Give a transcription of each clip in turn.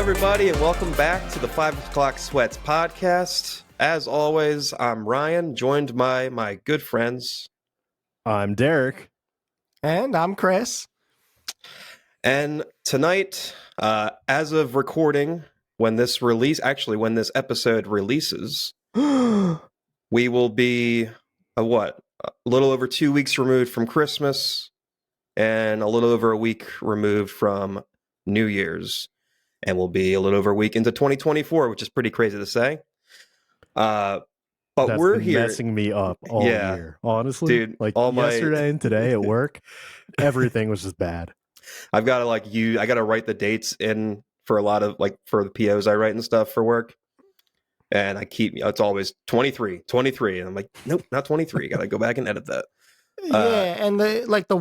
everybody, and welcome back to the 5 O'Clock Sweats podcast. As always, I'm Ryan, joined by my good friends. I'm Derick. And I'm Chris. And tonight, as of recording, when this episode releases, we will be, a little over 2 weeks removed from Christmas and a little over a week removed from New Year's. And we'll be a little over a week into 2024, which is pretty crazy to say. But That's we're been here. Messing me up all year, honestly. Dude, like yesterday and today at work, everything was just bad. I've got to I got to write the dates in for a lot of for the POs I write and stuff for work. And it's always 23. And I'm like, nope, not 23. Got to go back and edit that. And the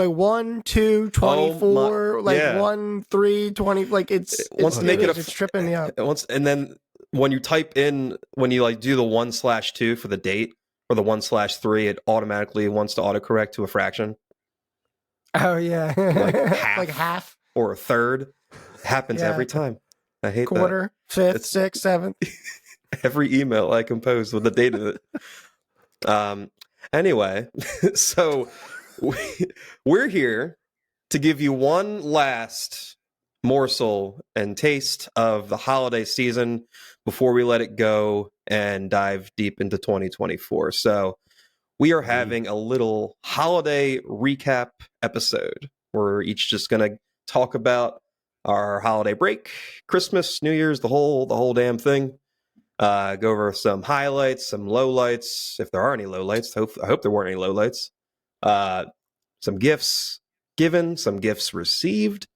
1, 2, 24, 1, 3, 20, it's tripping me up. And then when you type in, when you do the 1/2 for the date or the 1/3, it automatically wants to autocorrect to a fraction. Oh yeah. Half, half or a third. Happens every time. I hate quarter, that. Fifth, sixth, seventh. Every email I compose with the date in it. Anyway, so we're here to give you one last morsel and taste of the holiday season before we let it go and dive deep into 2024. So we are having a little holiday recap episode. We're each just going to talk about our holiday break, Christmas, New Year's, the whole damn thing. Go over some highlights, some lowlights, if there are any lowlights. I hope there weren't any lowlights. Some gifts given, some gifts received,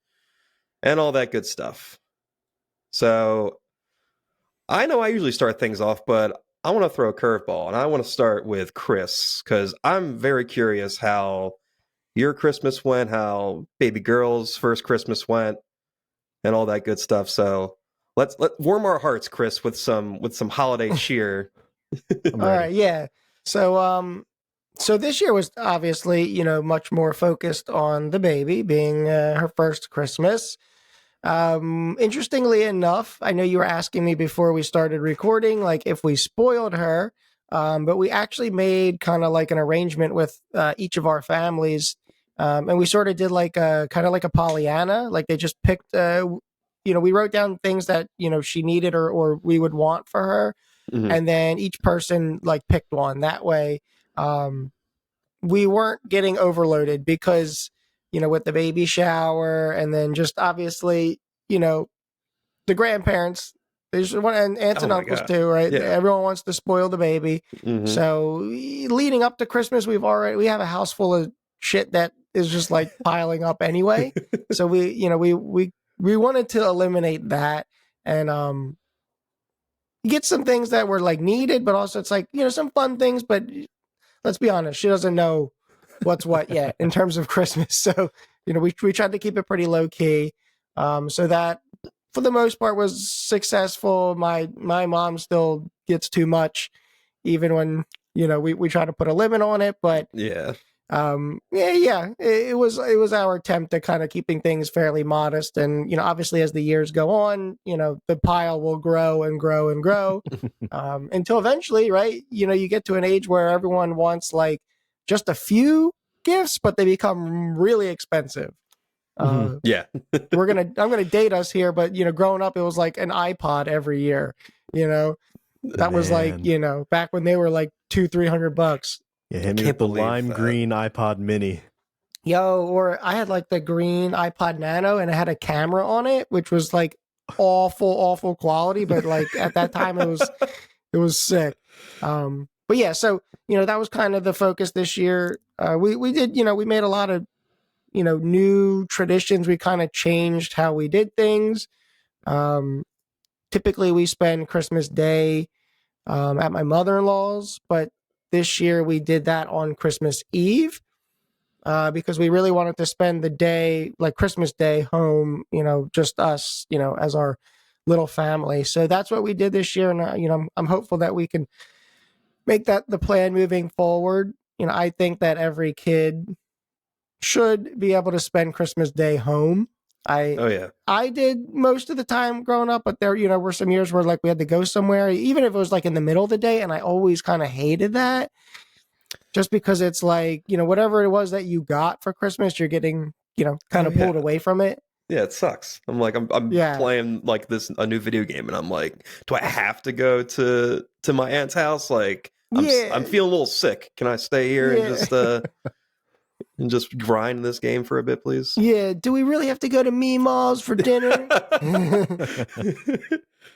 and all that good stuff. So I know I usually start things off, but I want to throw a curveball, and I want to start with Chris, because I'm very curious how your Christmas went, how baby girl's first Christmas went, and all that good stuff. So let's warm our hearts, Chris, with some holiday cheer. All right, yeah. So this year was obviously, much more focused on the baby being her first Christmas. Interestingly enough, I know you were asking me before we started recording, if we spoiled her, but we actually made kind of an arrangement with each of our families, and we sort of did kind of like a Pollyanna, they just picked, we wrote down things that, she needed or we would want for her, and then each person picked one. That way, we weren't getting overloaded because, with the baby shower and then just obviously, the grandparents, and aunts and uncles too, right? Yeah. Everyone wants to spoil the baby. So leading up to Christmas, we have a house full of shit that is just piling up anyway. So we wanted to eliminate that and get some things that were needed, but also it's some fun things, but let's be honest, she doesn't know what's what yet in terms of Christmas. So, we tried to keep it pretty low key. So that for the most part was successful. My mom still gets too much even when, we try to put a limit on it, but it was our attempt to kind of keeping things fairly modest. And, obviously as the years go on, the pile will grow and grow and grow until eventually, right, you get to an age where everyone wants just a few gifts, but they become really expensive. I'm gonna date us here, but growing up it was an iPod every year. That was back when they were $200-300. Yeah, hit me with the lime green iPod mini. Or I had the green iPod Nano and it had a camera on it, which was awful quality, but at that time it was sick. But yeah, so that was kind of the focus this year. We did, we made a lot of new traditions. We kind of changed how we did things. Typically we spend Christmas Day at my mother-in-law's, but this year we did that on Christmas Eve because we really wanted to spend the day, Christmas Day, home, just us, as our little family. So that's what we did this year. And, I'm hopeful that we can make that the plan moving forward. I think that every kid should be able to spend Christmas Day home. Oh yeah. I did most of the time growing up, but there, were some years where like we had to go somewhere, even if it was like in the middle of the day, and I always kind of hated that, just because it's like, whatever it was that you got for Christmas, you're getting, kind of pulled away from it. Yeah, it sucks. I'm like, I'm Yeah. playing like a new video game, and I'm like, do I have to go to my aunt's house? Like, I'm feeling a little sick. Can I stay here and just grind this game for a bit, please? Yeah. Do we really have to go to Meemaw's for dinner?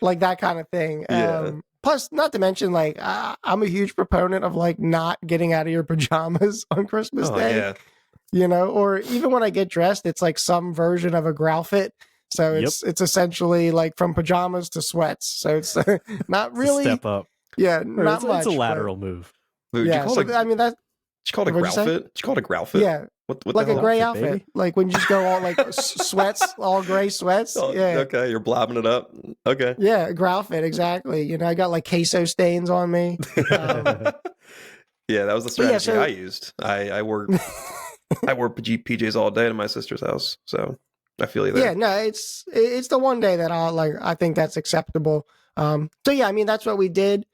Like that kind of thing. Yeah. Plus, not to mention, like, I'm a huge proponent of like not getting out of your pajamas on Christmas Day. Yeah. Or even when I get dressed, it's like some version of a growlfit. So it's essentially like from pajamas to sweats. So it's not really step up. Yeah, not much. It's a lateral move. Dude, Yeah, I mean that. Did you call it a growlfit? Did you call it a growlfit? Yeah, what like the a hell? gray Outfit, outfit, baby. like when you just go all like sweats, all gray sweats. Oh, Yeah, okay, you're blabbing it up. Okay. yeah, a growlfit, exactly. I got like queso stains on me. Yeah, that was the strategy so- I used. I wore PJs all day to my sister's house, so I feel you there. Yeah, no, it's the one day that I think that's acceptable. So yeah, I mean that's what we did.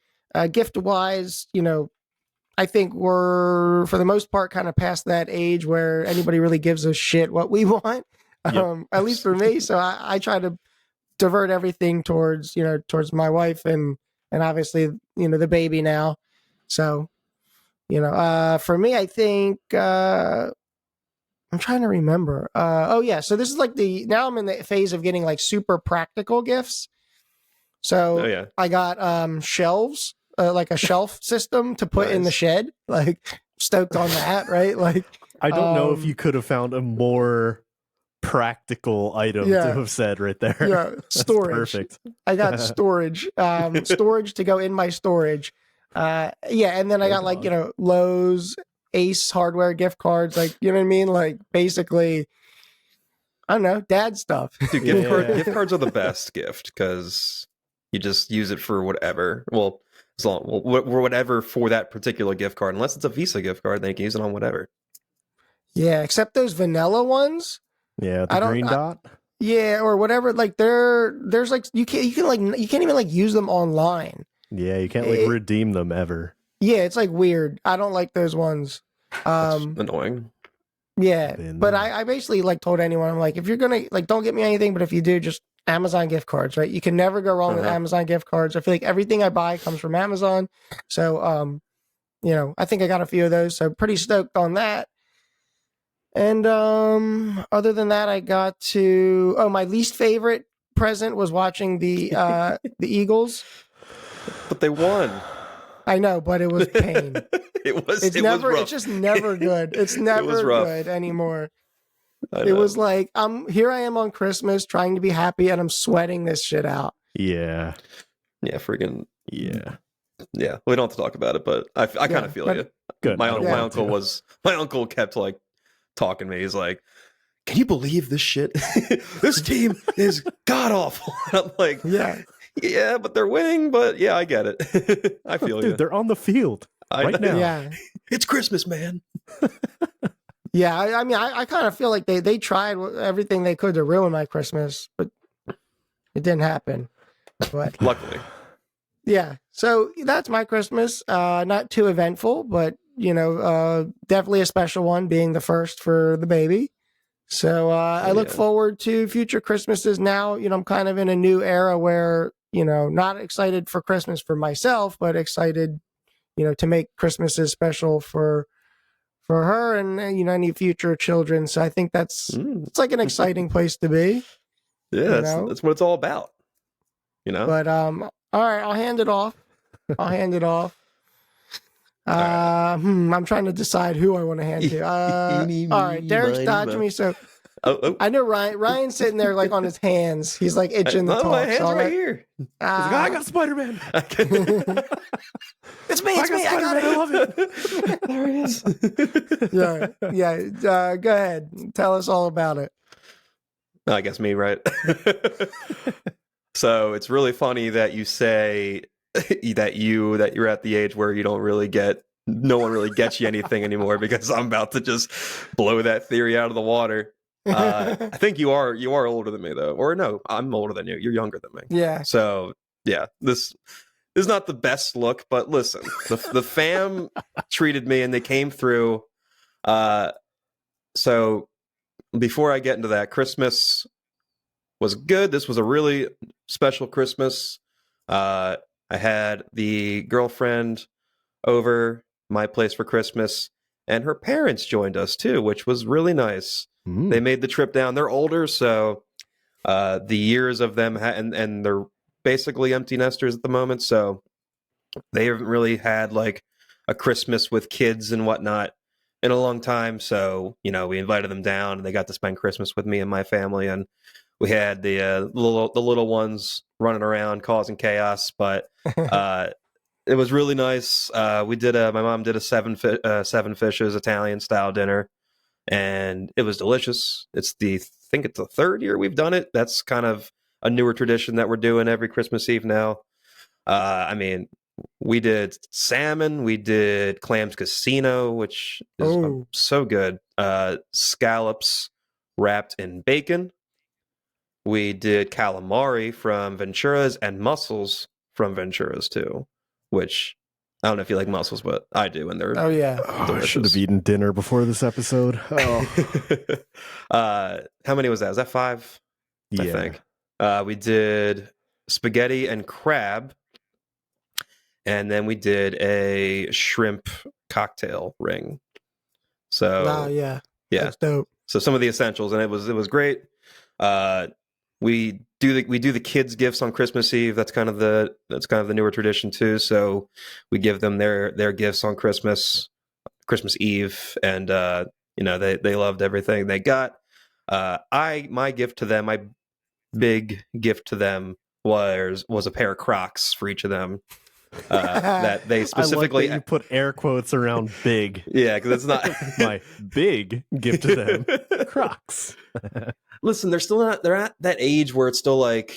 Gift wise, I think we're for the most part kind of past that age where anybody really gives a shit what we want. At least for me. So I try to divert everything towards my wife and obviously the baby now. So for me, I think I'm trying to remember. Oh yeah, so this is like now I'm in the phase of getting like super practical gifts. So Oh yeah. I got shelves, like a shelf system to put in the Nice. shed. Like stoked on that, right? Like I don't know if you could have found a more practical item to have said right there. Yeah, That's storage. perfect. I got storage, storage to go in my storage. And then I got like Lowe's, Ace Hardware gift cards, like you know what I mean, like basically, I don't know, dad stuff. Dude, gift cards are the best gift because you just use it for whatever. Well, whatever for that particular gift card. Unless it's a Visa gift card, then you can use it on whatever. Yeah, except those vanilla ones. Yeah, the green dot. Yeah, or whatever. Like there's like you can't even like use them online. Yeah, you can't like redeem them ever. Yeah, it's like weird. I don't like those ones. That's annoying. Yeah, but I basically like told anyone, I'm like, if you're gonna like, don't get me anything, but if you do, just Amazon gift cards, right? You can never go wrong with Amazon gift cards. I feel like everything I buy comes from Amazon, so I think I got a few of those, so pretty stoked on that. And other than that, I got my least favorite present was watching the Eagles. But they won. I know, but it was pain. It's just never good. It's never good anymore. It was like here I am on Christmas trying to be happy and I'm sweating this shit out. Yeah. Yeah, freaking yeah. Yeah, we don't have to talk about it, but I kind of feel you. Good. My uncle kept like talking to me. He's like, "Can you believe this shit? This team is god awful." I'm like, yeah, but they're winning. But yeah, I get it. I feel you. Dude, they're on the field right now. Yeah, it's Christmas, man. Yeah, I mean, I kind of feel like they tried everything they could to ruin my Christmas, but it didn't happen. But luckily, yeah. So that's my Christmas. Not too eventful, but definitely a special one, being the first for the baby. So I look forward to future Christmases. Now, I'm kind of in a new era where not excited for Christmas for myself, but excited, to make Christmases special for her and any future children. So I think it's like an exciting place to be. Yeah, that's what it's all about. But all right, I'll hand it off. I'm trying to decide who I want to hand to. All right, Derek's dodging me, so I know Ryan's sitting there like on his hands. He's like itching to talk. My hands right here. I got Spider-Man. It's me. I got it. I love it. There he is. Yeah. Go ahead. Tell us all about it. I guess me, right? So it's really funny that you say that you're at the age where you don't really no one really gets you anything anymore, because I'm about to just blow that theory out of the water. I think you are older than me though, or no, I'm older than you. You're younger than me. Yeah. So yeah, this is not the best look, but listen, the fam treated me and they came through. So before I get into that, Christmas was good. This was a really special Christmas. I had the girlfriend over my place for Christmas, and her parents joined us too, which was really nice. They made the trip down. They're older, so the years of them and they're basically empty nesters at the moment, so they haven't really had like a Christmas with kids and whatnot in a long time. So we invited them down, and they got to spend Christmas with me and my family, and we had the little ones running around causing chaos, but it was really nice. We did my mom did a seven fishes Italian style dinner, and it was delicious. I think it's the third year we've done it. That's kind of a newer tradition that we're doing every Christmas Eve now. I mean, we did salmon, we did clams casino, which is so good. Scallops wrapped in bacon. We did calamari from Ventura's and mussels from Ventura's too, which I don't know if you like mussels, but I do, and they're yeah. I should have eaten dinner before this episode. How many was that? Was that 5? Yeah. I think. We did spaghetti and crab, and then we did a shrimp cocktail ring. So yeah, yeah, that's dope. So some of the essentials, and it was great. We do the kids gifts on Christmas Eve. That's kind of the newer tradition too. So we give them their gifts on Christmas Eve, and they loved everything they got. My gift to them, my big gift to them was a pair of Crocs for each of them. That they specifically I like that you put air quotes around big. Yeah, because it's not my big gift to them. Crocs. Listen, they're at that age where it's still like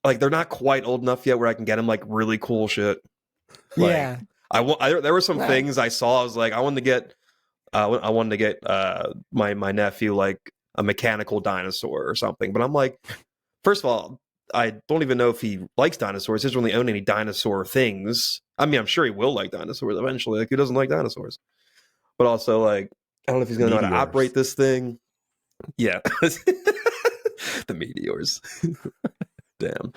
they're not quite old enough yet where I can get them like really cool shit. Yeah. There were some things I saw. I was like, I wanted to get my nephew like a mechanical dinosaur or something. But I'm like, first of all, I don't even know if he likes dinosaurs. He doesn't really own any dinosaur things. I mean, I'm sure he will like dinosaurs eventually. Like, who doesn't like dinosaurs? But also, like, I don't know if he's going to know how to operate this thing. Yeah. The meteors. Damn.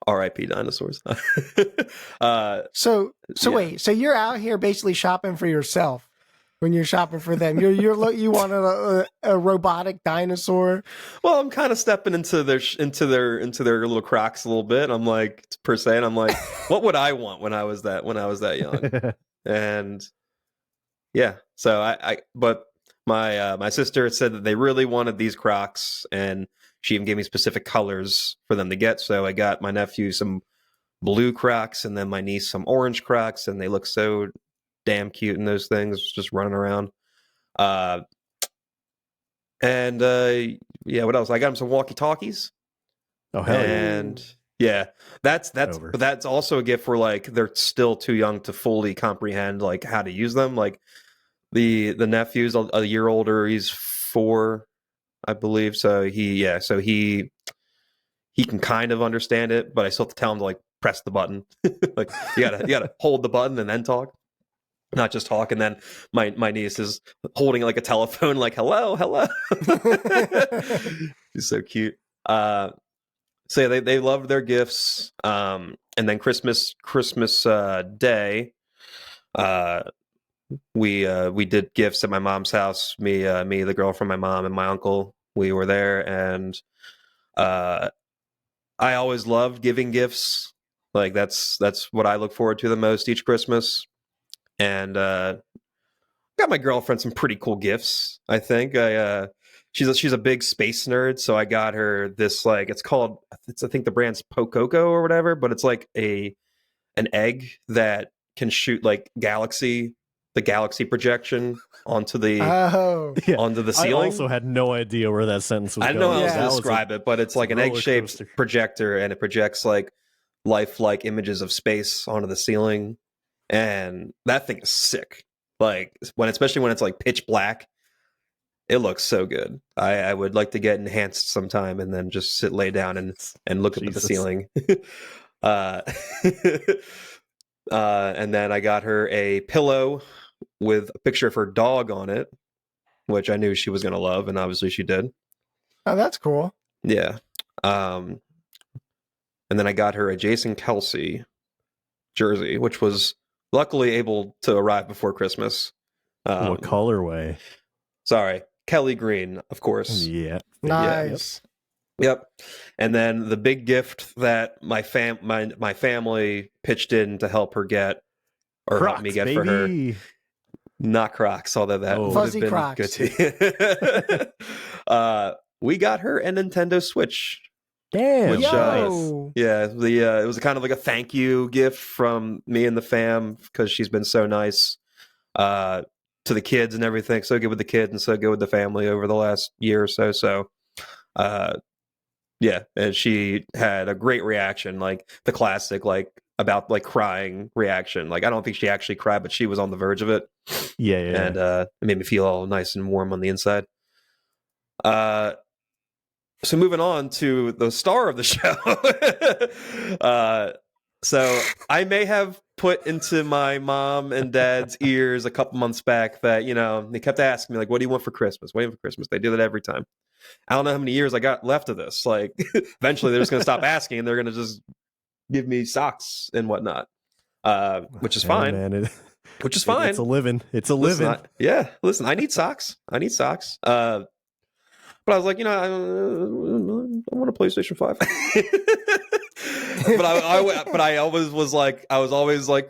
R.I.P. dinosaurs. So wait, so you're out here basically shopping for yourself when you're shopping for them. You wanted a robotic dinosaur. Well, I'm kind of stepping into their little Crocs a little bit. I'm like, per se, and I'm like, what would I want when I was that young? And yeah, so but my sister said that they really wanted these Crocs, and she even gave me specific colors for them to get. So I got my nephew some blue Crocs, and then my niece some orange Crocs, and they look so damn cute in those things, just running around. Yeah, what else? I got him some walkie-talkies. Oh hell and yeah, that's also a gift for like they're still too young to fully comprehend like how to use them. Like the nephew's a year older, he's 4, I believe. So he can kind of understand it, but I still have to tell him to like press the button. Like you gotta hold the button and then talk. Not just talk, and then my niece is holding like a telephone, like hello. She's so cute. So yeah, they loved their gifts. And then Christmas Day, we did gifts at my mom's house. Me, the girl from my mom, and my uncle. We were there, and I always loved giving gifts. Like that's what I look forward to the most each Christmas. And got my girlfriend some pretty cool gifts. I think she's a big space nerd, so I got her this like I think the brand's Pococo or whatever, but it's like an egg that can shoot like the galaxy projection onto the ceiling. I also had no idea where that sentence was I don't know how else to describe it, but it's like an egg-shaped projector, and it projects like lifelike images of space onto the ceiling. And that thing is sick. Like especially when it's like pitch black, It looks so good. I would like to get enhanced sometime and then just lay down and look up at the ceiling. uh, and then I got her a pillow with a picture of her dog on it, which I knew she was going to love, and obviously she did. Oh, that's cool. Yeah. And then I got her a Jason Kelsey jersey, which was luckily able to arrive before Christmas. What colorway? Sorry, Kelly Green, of course. Yeah. Nice. Yep. And then the big gift that my family pitched in to help her get, or Crocs, help me get baby. for her. Not Crocs, although that would Fuzzy have been Crocs. good too. We got her a Nintendo Switch. Damn. Which, Yo. Yeah, it was kind of like a thank you gift from me and the fam because she's been so nice to the kids and everything. So good with the kids and so good with the family over the last year or so. So, yeah, and she had a great reaction, like the classic, like about like crying reaction. Like I don't think she actually cried, but she was on the verge of it. Yeah. And it made me feel all nice and warm on the inside. So moving on to the star of the show. So I may have put into my mom and dad's ears a couple months back that, they kept asking me, like, what do you want for Christmas? What do you want for Christmas? They do that every time. I don't know how many years I got left of this. Like, eventually they're just going to stop asking and they're going to just give me socks and whatnot, which is fine. Man, which is fine. It's a living. Listen, I need socks. But I was like, I want a PlayStation 5. but I always was like,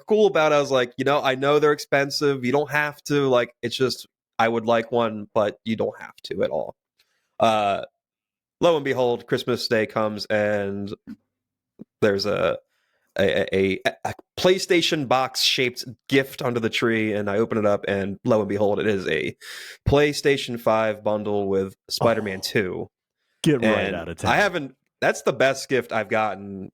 cool about it. I was like, I know they're expensive. You don't have to. Like, it's just, I would like one, but you don't have to at all. Lo and behold, Christmas Day comes and there's a PlayStation box shaped gift under the tree, and I open it up, and lo and behold, it is a PlayStation 5 bundle with Spider-Man 2. Get right out of town. That's the best gift I've gotten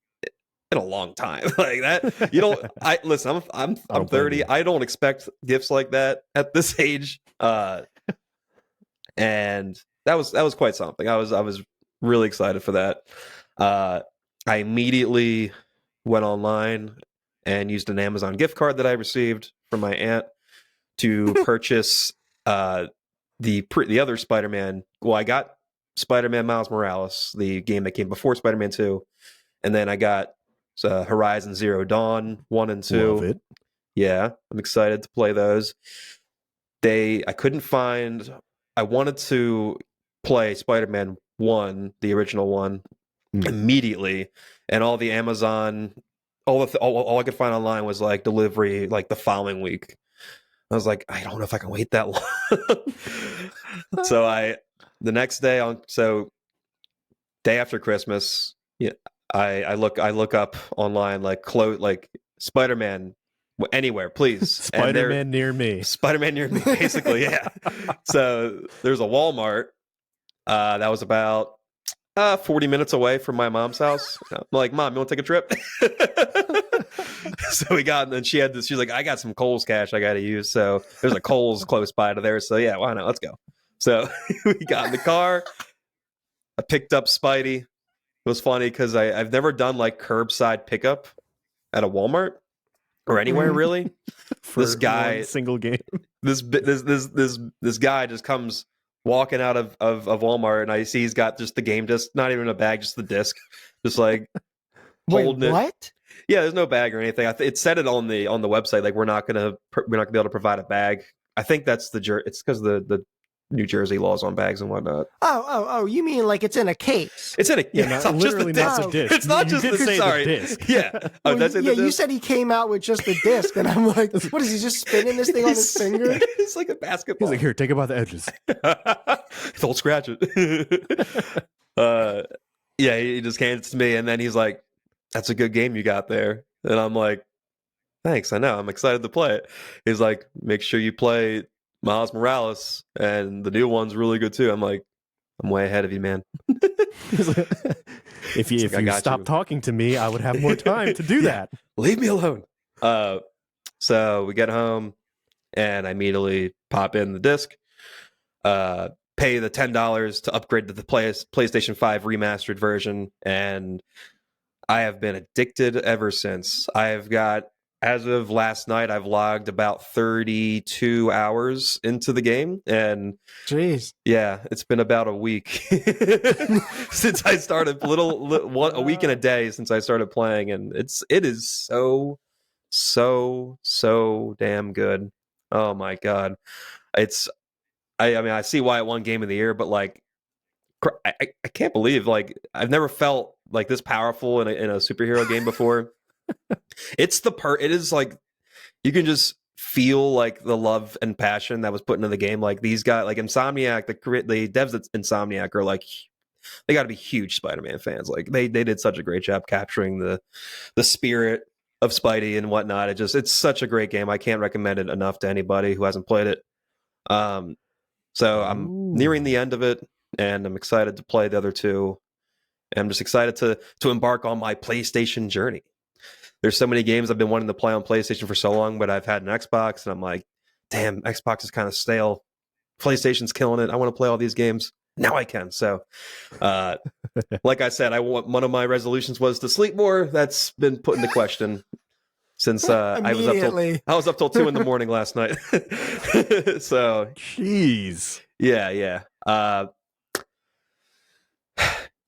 in a long time. Like that, listen, I'm 30. I don't expect gifts like that at this age. And that was quite something. I was really excited for that. I immediately went online and used an Amazon gift card that I received from my aunt to purchase the other Spider-Man. Well, I got Spider-Man Miles Morales, the game that came before Spider-Man 2, and then I got Horizon Zero Dawn 1 and 2. Love it. Yeah, I'm excited to play those. I couldn't find. I wanted to play Spider-Man 1, the original one, immediately, and all the Amazon, all I could find online was like delivery like the following week. I was like, I don't know if I can wait that long. So the next day day after Christmas, yeah, I look up online like Spider-Man anywhere, please. Spider-Man near me. Spider-Man near me, basically, yeah. So there's a Walmart that was about 40 minutes away from my mom's house. I'm like, Mom, you want to take a trip? So we got, and then she's like, I got some Kohl's cash I got to use. So there's a Kohl's close by to there. So yeah, why not? Let's go. So we got in the car. I picked up Spidey. It was funny because I've never done like curbside pickup at a Walmart or anywhere really. This guy, single game. This guy just comes walking out of Walmart, and I see he's got just the game disc, not even a bag, just the disc, just like holding it. What? Yeah, there's no bag or anything. It said it on the website, like we're not gonna be able to provide a bag. I think that's it's because the New Jersey laws on bags and whatnot. Oh! You mean like it's in a case? It's in a it's not literally just not the the disc. It's not just the sorry. disc. Yeah. Well, That's in the disc. You said he came out with just the disc, and I'm like, what is he just spinning this thing on his finger? It's like a basketball. He's like, here, take it by the edges. Don't scratch it. Yeah, he just hands it to me, and then he's like, "That's a good game you got there," and I'm like, "Thanks, I know. I'm excited to play it." He's like, "Make sure you play Miles Morales, and the new one's really good too." I'm like, "I'm way ahead of you, man." If you stop talking to me, I would have more time to do that. Leave me alone. So we get home, and I immediately pop in the disc, pay the $10 to upgrade to the PlayStation 5 remastered version, and I have been addicted ever since. I've got, as of last night, I've logged about 32 hours into the game, and jeez, yeah, it's been about a week since I started. A week and a day since I started playing, and it is so damn good. Oh my god, I mean, I see why it won Game of the Year, but like, I can't believe, like, I've never felt like this powerful in a superhero game before. It is like, you can just feel like the love and passion that was put into the game. Like, these guys, like Insomniac, the devs at Insomniac are like, they got to be huge Spider-Man fans. Like, they did such a great job capturing the spirit of Spidey and whatnot. It's such a great game. I can't recommend it enough to anybody who hasn't played it. So I'm nearing the end of it, and I'm excited to play the other two. And I'm just excited to embark on my PlayStation journey. There's so many games I've been wanting to play on PlayStation for so long, but I've had an Xbox, and I'm like, damn, Xbox is kind of stale. PlayStation's killing it. I want to play all these games. Now I can. So, like I said, one of my resolutions was to sleep more. That's been put into question since I was up till 2 a.m. last night. So, jeez, yeah.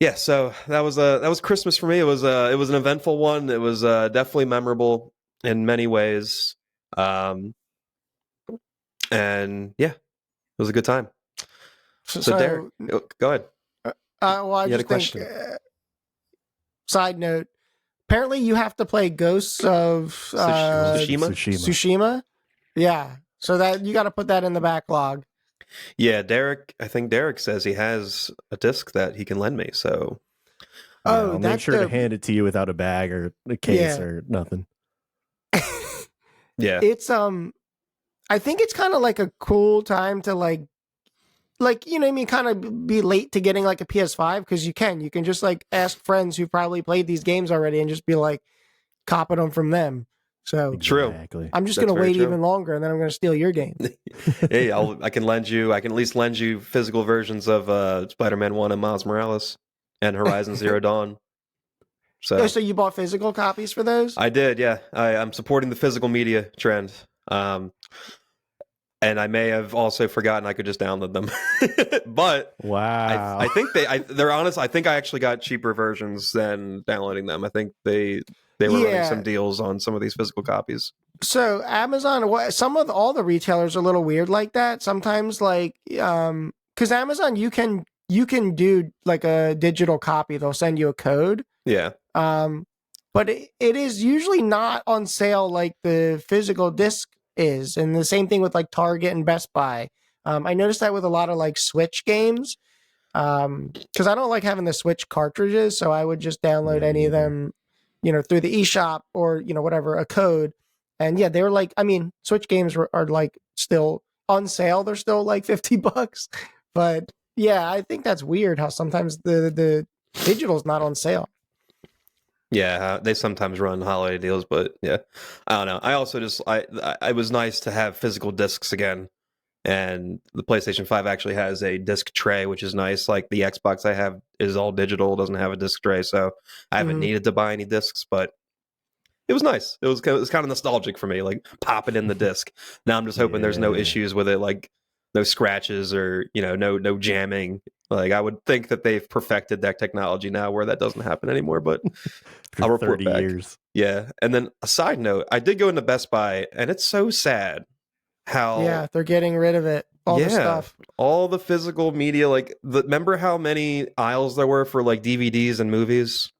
Yeah, so that was Christmas for me. It was an eventful one. It was definitely memorable in many ways, and yeah, it was a good time. So Derek, go ahead. Well, I just think. Side note: apparently, you have to play Ghosts of Tsushima. Yeah, so that you got to put that in the backlog. Yeah, Derick. I think Derick says he has a disc that he can lend me. So, I'll make sure to hand it to you without a bag or a case or nothing. Yeah, it's I think it's kind of like a cool time to like you know what I mean, kind of be late to getting like a PS5 because you can just like ask friends who probably played these games already and just be like copping them from them. So exactly. I'm just going to wait even longer, and then I'm going to steal your game. Hey, I can at least lend you physical versions of Spider-Man 1 and Miles Morales and Horizon Zero Dawn. So you bought physical copies for those? I did, yeah. I'm supporting the physical media trend. And I may have also forgotten I could just download them. But wow, I think they're honest. I think I actually got cheaper versions than downloading them. I think they were running some deals on some of these physical copies. So Amazon, all the retailers are a little weird like that. Sometimes, like, because Amazon, you can do like a digital copy. They'll send you a code. Yeah. But it is usually not on sale like the physical disc is, and the same thing with like Target and Best Buy. I noticed that with a lot of like Switch games. Because I don't like having the Switch cartridges, so I would just download any of them, through the eShop or whatever, a code. And yeah, they were like, I mean, Switch games are like still on sale. They're still like $50, but yeah, I think that's weird how sometimes the digital's not on sale. Yeah, they sometimes run holiday deals, but yeah, I don't know. I also it was nice to have physical discs again. And the PlayStation 5 actually has a disc tray, which is nice. Like the Xbox I have is all digital, doesn't have a disc tray, so I haven't needed to buy any discs, but it was nice. It was kind of nostalgic for me, like popping in the disc. Now I'm just hoping there's no issues with it, like no scratches or, no jamming. Like I would think that they've perfected that technology now where that doesn't happen anymore, but I'll report 30 back. years. Yeah. And then a side note, I did go into Best Buy, and it's so sad how they're getting rid of it, the stuff, all the physical media. Like, remember how many aisles there were for like DVDs and movies?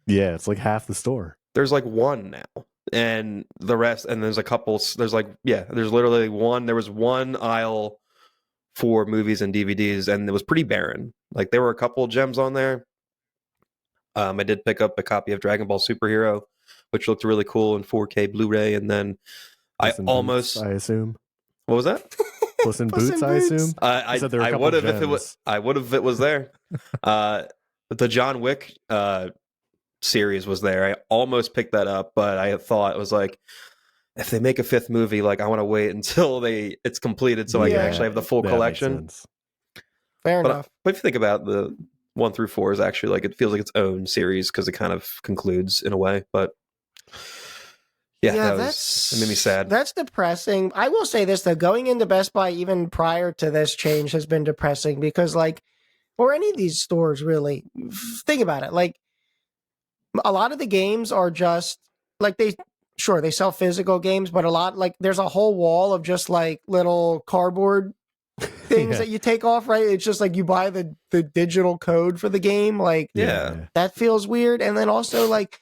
Yeah, it's like half the store. There's like one now, and the rest, and there's a couple. There's literally one. There was one aisle for movies and DVDs, and it was pretty barren. Like, there were a couple of gems on there. I did pick up a copy of Dragon Ball Superhero, which looked really cool in 4K Blu-ray, and then I assume. What was that? Puss in Boots, I assume. I would have if it was. I would have if it was there. The John Wick series was there. I almost picked that up, but I thought it was like, if they make a fifth movie, like I want to wait until it's completed so I can actually have the full collection. Fair enough. But if you think about the 1 through 4 is actually like it feels like its own series because it kind of concludes in a way. But yeah, that made me sad. That's depressing. I will say this though, going into Best Buy even prior to this change has been depressing because like, or any of these stores really, think about it. Like a lot of the games are just like they sell physical games, but a lot like there's a whole wall of just like little cardboard things that you take off, right? It's just like you buy the digital code for the game. Like, that feels weird. And then also like,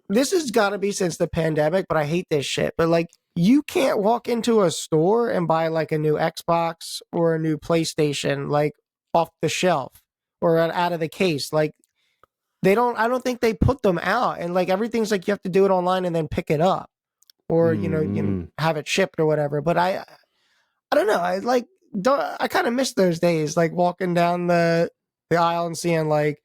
this has got to be since the pandemic, but I hate this shit. But like, you can't walk into a store and buy like a new Xbox or a new PlayStation, like off the shelf or out of the case. Like, I don't think they put them out. And like, everything's like, you have to do it online and then pick it up or, you have it shipped or whatever. But I don't know. I kind of miss those days, like walking down the aisle and seeing like,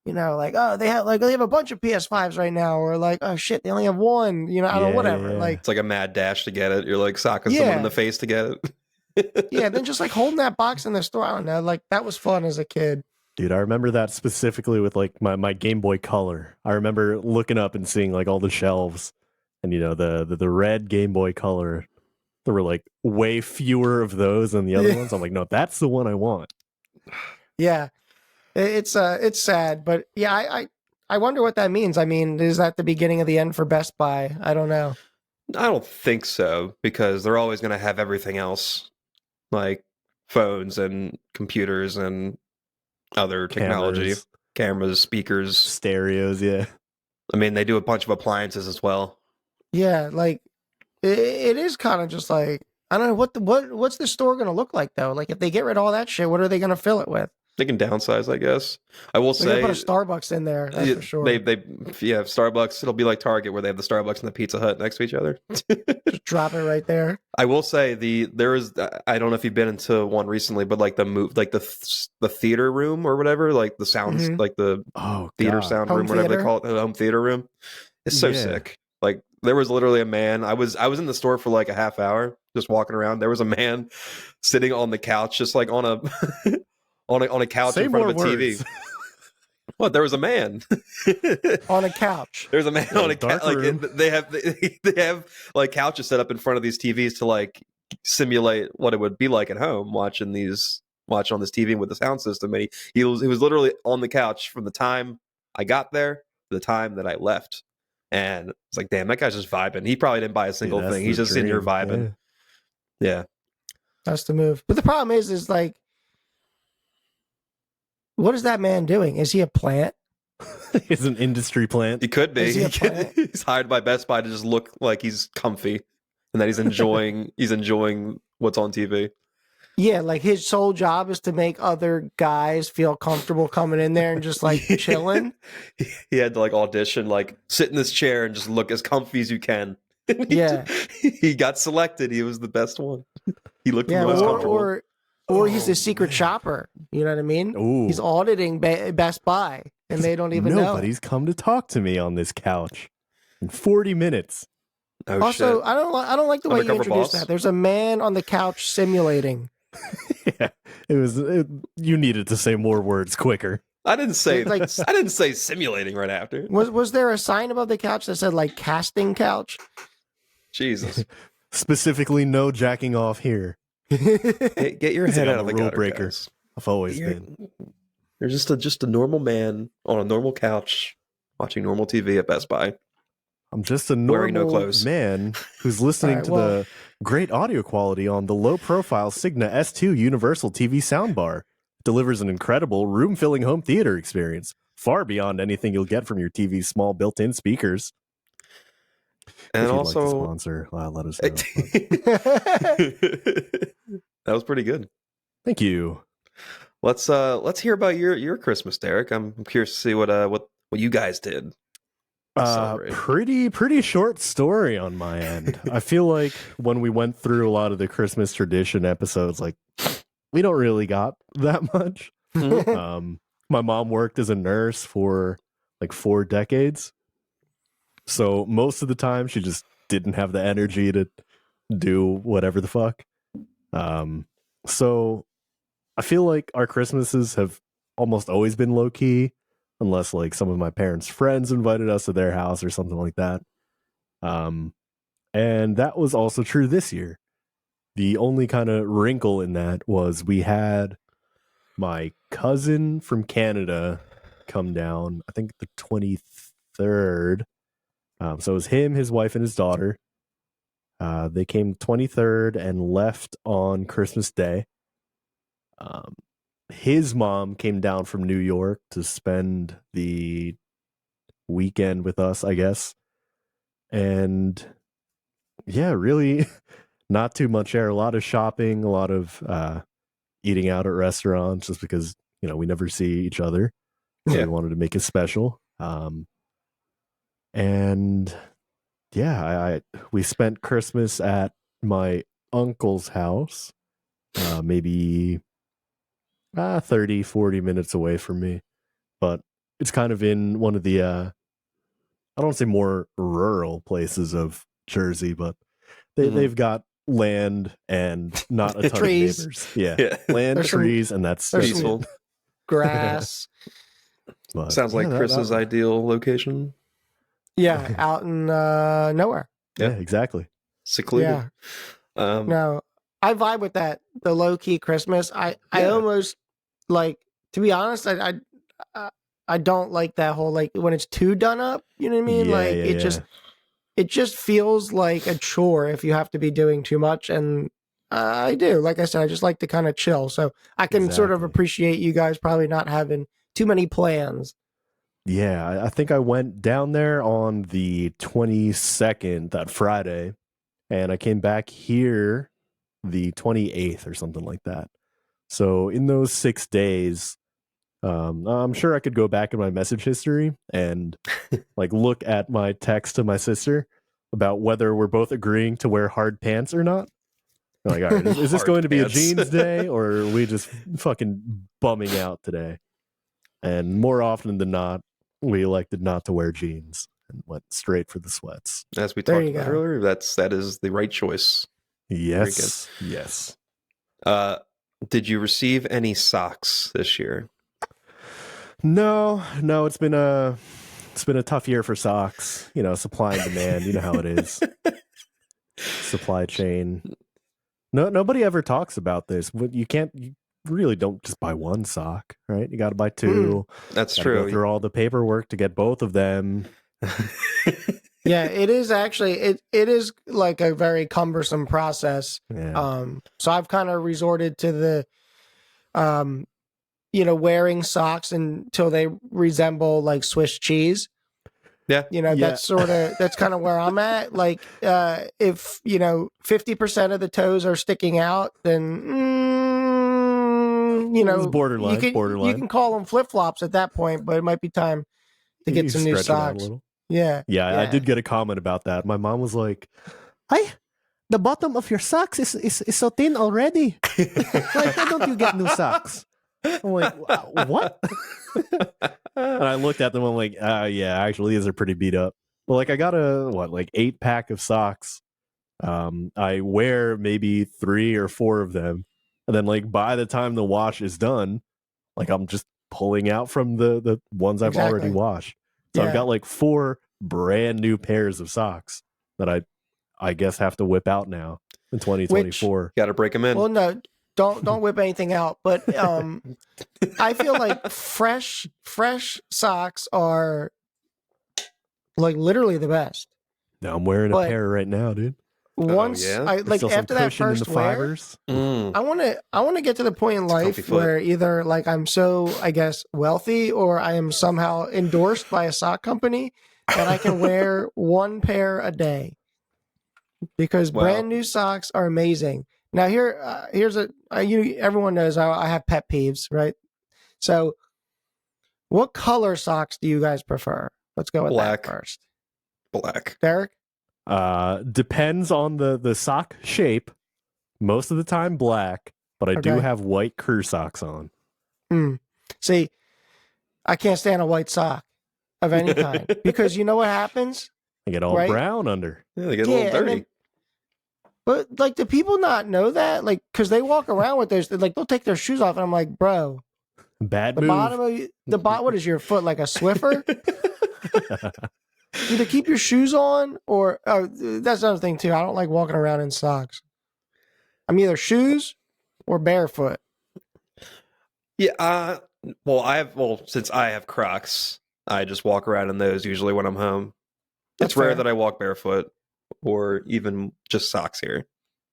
like, oh, they have a bunch of PS5s right now, or like, oh shit, they only have one, I don't know, whatever. Yeah. Like it's like a mad dash to get it. You're like socking someone in the face to get it. Yeah, then just like holding that box in the store, I don't know, like that was fun as a kid. Dude, I remember that specifically with like my Game Boy Color. I remember looking up and seeing like all the shelves, and the red Game Boy Color. There were like way fewer of those than the other ones. I'm like, no, that's the one I want. Yeah, it's sad, but yeah, I wonder what that means. I mean, is that the beginning of the end for Best Buy? I don't know. I don't think so, because they're always going to have everything else, like phones and computers and other technology, cameras, speakers, stereos. Yeah, I mean, they do a bunch of appliances as well. Yeah, like it is kind of just like, I don't know what's the store going to look like though. Like if they get rid of all that shit, what are they going to fill it with? They can downsize, I guess. I will say, put a Starbucks in there. That's for sure. They Starbucks. It'll be like Target, where they have the Starbucks and the Pizza Hut next to each other. Just drop it right there. I will say there is. I don't know if you've been into one recently, but like the theater room or whatever, like the sounds, like the theater sound room, whatever they call it, the home theater room. It's so sick. Like there was literally a man. I was in the store for like a half hour, just walking around. There was a man sitting on the couch, just like on a on a couch in front of a TV. What? There was a man on a couch. There's a man on a couch. Like they have like couches set up in front of these TVs to like simulate what it would be like at home watching on this TV with the sound system. And he was literally on the couch from the time I got there to the time that I left. And it's like, damn, that guy's just vibing. He probably didn't buy a single thing. He's just in here vibing. Yeah. That's the move. But the problem is like, what is that man doing? Is he a plant? He's an industry plant. He could be. He's hired by Best Buy to just look like he's comfy and that he's enjoying what's on TV. Yeah, like his sole job is to make other guys feel comfortable coming in there and just like chilling. He had to like audition, like sit in this chair and just look as comfy as you can. Yeah. He got selected. He was the best one. He looked the most comfortable. Or he's the secret shopper. You know what I mean? Ooh. He's auditing Best Buy, and they don't even know. Nobody's come to talk to me on this couch in 40 minutes. Oh, also, shit. I don't like the way you introduced that. There's a man on the couch simulating. Yeah, you needed to say more words quicker. I didn't say simulating right after. Was there a sign above the couch that said like casting couch? Jesus. Specifically, no jacking off here. Hey, get your head out of the rule gutter, breaker. guys. I've always been. You're just a normal man on a normal couch watching normal TV at Best Buy. I'm just a normal man who's listening to the great audio quality on the low-profile Signa S2 Universal TV soundbar. It delivers an incredible room-filling home theater experience, far beyond anything you'll get from your TV's small built-in speakers. And if you'd also, like to sponsor, let us know. That was pretty good. Thank you. Let's hear about your Christmas, Derick. I'm curious to see what you guys did. Pretty short story on my end. I feel like when we went through a lot of the Christmas tradition episodes, like we don't really got that much. My mom worked as a nurse for like 4 decades. So most of the time she just didn't have the energy to do whatever the fuck. So I feel like our Christmases have almost always been low key, unless like some of my parents' friends invited us to their house or something like that. And that was also true this year. The only kind of wrinkle in that was we had my cousin from Canada come down, I think the 23rd. So it was him, his wife, and his daughter. They came 23rd and left on Christmas Day. His mom came down from New York to spend the weekend with us, I guess. And yeah, really not too much there. A lot of shopping, a lot of eating out at restaurants just because, we never see each other. So we wanted to make it special. And yeah, we spent Christmas at my uncle's house, maybe 30, 40 minutes away from me. But it's kind of in one of the, I don't want to say more rural places of Jersey, but they've got land and not a ton of neighbors. Yeah. Land, There's trees, and that's Peaceful. Grass. But, Sounds like Chris's ideal location. Yeah, out in nowhere. Yeah, exactly. Secluded. Yeah. No, I vibe with that. The low key Christmas. I almost like, to be honest. I don't like that whole like when it's too done up. You know what I mean? It just feels like a chore if you have to be doing too much. And I do. Like I said, I just like to kind of chill. So I can sort of appreciate you guys probably not having too many plans. Yeah, I think I went down there on the 22nd, that Friday, and I came back here the 28th or something like that. So in those 6 days, I'm sure I could go back in my message history and like look at my text to my sister about whether we're both agreeing to wear hard pants or not. I'm like, all right, is this going to be a jeans day or are we just fucking bumming out today? And more often than not, we elected not to wear jeans and went straight for the sweats. As we talked about earlier, that is the right choice. Yes. Yes. Did you receive any socks this year? No, it's been a tough year for socks. Supply and demand. You know how it is. Supply chain. No, nobody ever talks about this. You really don't just buy one sock, right? You got to buy two. That's true. Go through all the paperwork to get both of them. Yeah, it is actually it is like a very cumbersome process. Yeah. So I've kind of resorted to the wearing socks until they resemble like Swiss cheese. Yeah. That's kind of where I'm at. Like if 50% of the toes are sticking out, then it's borderline. You can call them flip-flops at that point, but it might be time to get some new socks. Yeah. I did get a comment about that. My mom was like, the bottom of your socks is so thin already. Why don't you get new socks? I'm like, what? And I looked at them. I'm like, yeah, actually, these are pretty beat up. Well, like I got a 8-pack of socks. I wear maybe 3 or 4 of them, and then like by the time the wash is done, like I'm just pulling out from the ones I've already washed. So I've got like 4 brand new pairs of socks that I guess have to whip out now in 2024. Got to break them in. Well, no. Don't whip anything out, but I feel like fresh socks are like literally the best. Now I'm wearing a pair right now, dude. Once I like after that first wear, I want to get to the point in life where either like I'm so I guess wealthy or I am somehow endorsed by a sock company that I can wear 1 pair a day because brand new socks are amazing. Now here's everyone knows I have pet peeves, right? So, what color socks do you guys prefer? Let's go with that first. Black. Derick? Depends on the sock shape. Most of the time black, but I do have white crew socks on. See, I can't stand a white sock of any kind because you know what happens? They get all brown under. Yeah, they get a little dirty. But like, do people not know that? Like, because they walk around with those, like they'll take their shoes off, and I'm like, bro, Bad the move. bottom of the bot. What is your foot like a Swiffer? Either keep your shoes on, or that's another thing too. I don't like walking around in socks. I'm either shoes or barefoot. Yeah. Since I have Crocs, I just walk around in those usually when I'm home. That's It's rare fair. that I walk barefoot or even just socks here.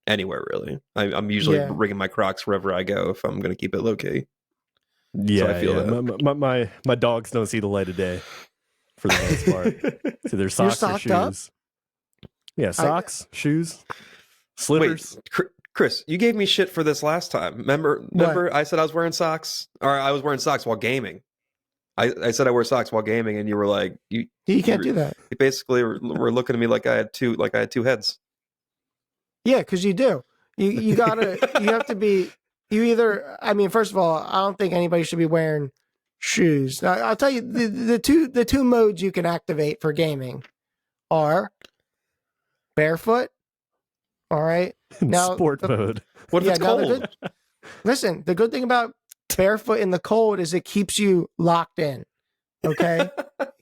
Anywhere really. I'm usually Yeah. bringing my Crocs wherever I go if I'm going to keep it low key. Yeah, I feel that. My dogs don't see the light of day for the most part. So they're socks or socked up? shoes. Yeah, socks, shoes, slippers. Wait, Chris, you gave me shit for this last time. Remember I said I was wearing socks? Or I was wearing socks while gaming. I said I wear socks while gaming, and you were like, you can't do that. You basically were looking at me like I had two heads. Yeah, because you do. You gotta. You have to be. You either. I mean, first of all, I don't think anybody should be wearing shoes. Now, I'll tell you the two modes you can activate for gaming are barefoot. All right. Now, Sport mode. What if it's cold? Listen, the good thing about barefoot in the cold is it keeps you locked in. Okay.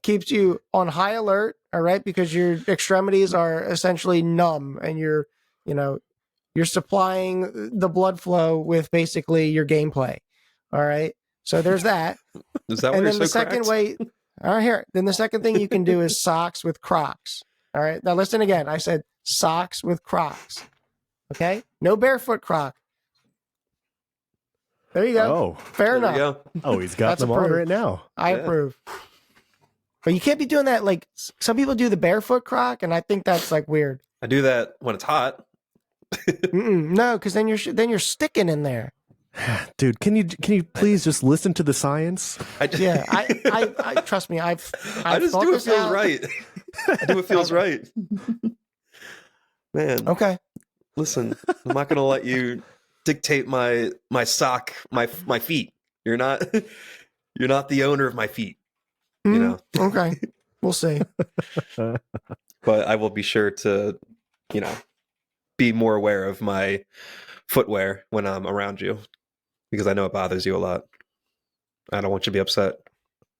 Keeps you on high alert. All right. Because your extremities are essentially numb and you're supplying the blood flow with basically your gameplay. All right. So there's that. Is that and why then you're the so second cracked? way, all right, here. Then the second thing you can do is socks with Crocs. All right. Now listen again. I said socks with Crocs. Okay. No barefoot Croc. There you go. Oh, Fair There enough. we go. oh, he's got That's them on approved. right now. I Yeah. approve. But you can't be doing that. Like some people do the barefoot Croc, and I think that's like weird. I do that when it's hot. No, because then you're sticking in there. Dude, can you please just listen to the science? Yeah, I trust me. I've I just thought do what this feels out. right. I do what feels right. Man, Okay. listen, I'm not gonna let you dictate my sock, my feet. You're not the owner of my feet. You know. Okay. We'll see. But I will be sure to, be more aware of my footwear when I'm around you, because I know it bothers you a lot. I don't want you to be upset.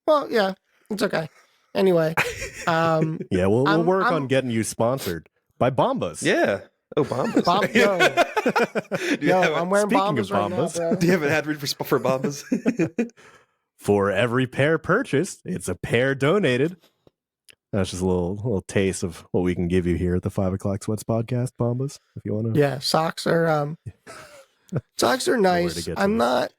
Well, yeah, it's okay. Anyway, Yeah, we'll I'm- work I'm- on getting you sponsored by Bombas. Yeah. Oh, Bombas. I'm wearing Speaking of Bombas right now, Bombas. bro. Do you have an ad read for Bombas? For every pair purchased, it's a pair donated. That's just a little taste of what we can give you here at the 5 o'clock Sweats podcast, Bombas. If you want to, Yeah, socks are nice. get to I'm this. not.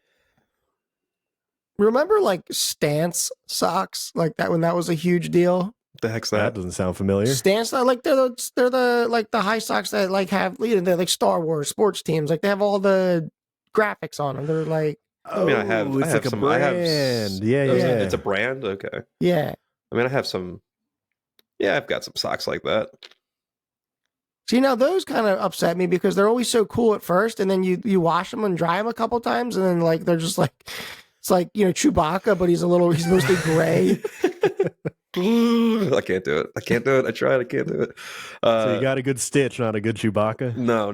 Remember, like Stance socks, like that when that was a huge deal. The heck's that that? doesn't sound familiar. Stance, like they're the high socks that like have they're like Star Wars sports teams. Like they have all the graphics on them. They're like I mean, I have it's like a some. brand. I have. Yeah. It's a brand. Okay. yeah. I mean, I have some. Yeah, I've got some socks like that. See, now those kind of upset me because they're always so cool at first, and then you wash them and dry them a couple times, and then like they're just like it's like Chewbacca, but he's mostly gray. I can't do it. I tried. I can't do it. So you got a good Stitch, not a good Chewbacca. No.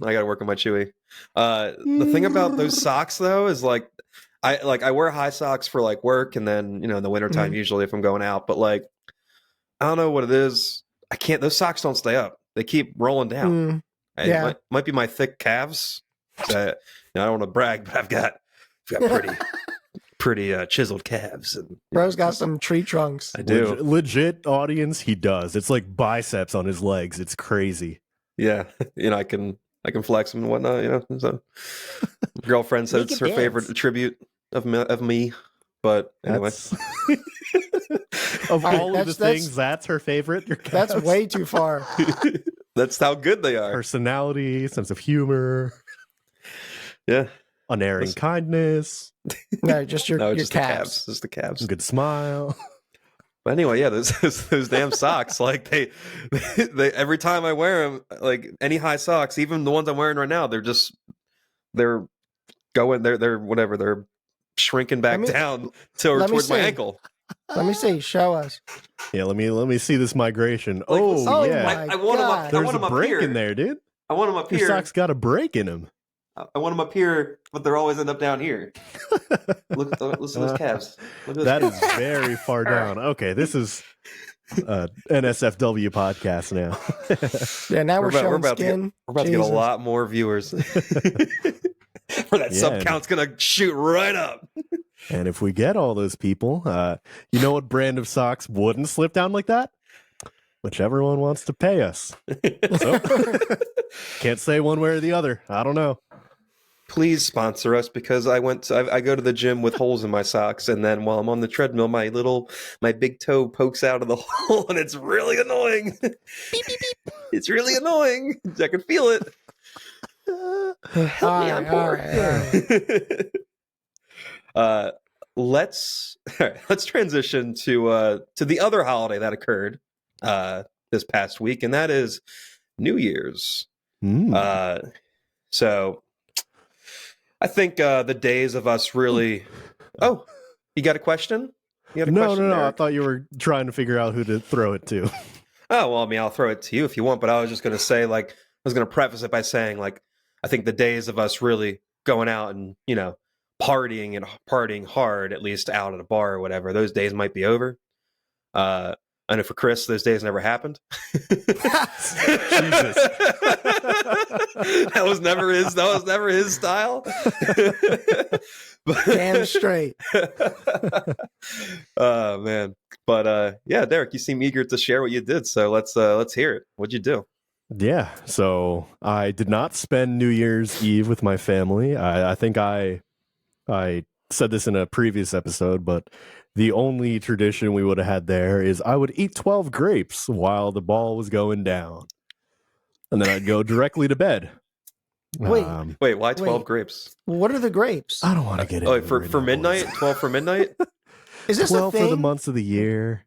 I got to work on my Chewy. The thing about those socks though is like I wear high socks for like work, and then in the wintertime usually if I'm going out. But like I don't know what it is. I can't. Those socks don't stay up. They keep rolling down. Yeah. It might be my thick calves. I don't want to brag, but I've got pretty chiseled calves. And Bro's got some tree trunks. I do. Legit audience, he does. It's like biceps on his legs. It's crazy. Yeah, I can flex them and whatnot. So girlfriend says Make it's it her dance. favorite attribute of me. But anyway, That's- of All right, all of the things, that's her favorite. Your That's calves. way too far. that's how good they are. Personality, sense of humor, Yeah, unerring Listen. No, kindness, just your just your the calves. calves, just the calves. good smile. But anyway, yeah, those damn socks. Like they every time I wear them, like any high socks, even the ones I'm wearing right now, they're shrinking back Let me- down let me towards my see. ankle. Let me see. Show us. Yeah, let me see this migration. Like, Oh listen, Oh yeah, my I want them God. up. I there's want a them up break here. in there, dude. I want them up Your here. socks got a break in them. I want them up here, but they're always end up down here. Listen to those calves. Look at those That calves. is very far down. Okay, this is NSFW podcast now. Yeah, now we're showing about skin. we're about to get a lot more viewers. Where that sub count's gonna shoot right up. And if we get all those people, you know what brand of socks wouldn't slip down like that? Whichever one wants to pay us. So, can't say one way or the other. I don't know. Please sponsor us, because I go to the gym with holes in my socks, and then while I'm on the treadmill, my big toe pokes out of the hole, and it's really annoying. Beep, beep, beep. It's really annoying. I can feel it. Help me, I'm poor. Let's transition to the other holiday that occurred this past week, and that is New Year's. So I think the days of us really. Oh, you got a question? You got a question, No. Derick? I thought you were trying to figure out who to throw it to. Oh, well, I mean, I'll throw it to you if you want, but I was just going to say, like, I was going to preface it by saying, like, I think the days of us really going out and, partying hard, at least out at a bar or whatever, those days might be over. I know for Chris, those days never happened. Jesus. That was never his style. Damn straight. Oh man. But yeah, Derick, you seem eager to share what you did, so let's hear it. What'd you do? Yeah, so I did not spend New Year's Eve with my family. I think I said this in a previous episode, but the only tradition we would have had there is I would eat 12 grapes while the ball was going down. And then I'd go directly to bed. Wait, why 12 grapes? What are the grapes? I don't want to get into Oh, it right for now, midnight? boys. 12 for midnight? Is this 12 a thing? for the months of the year.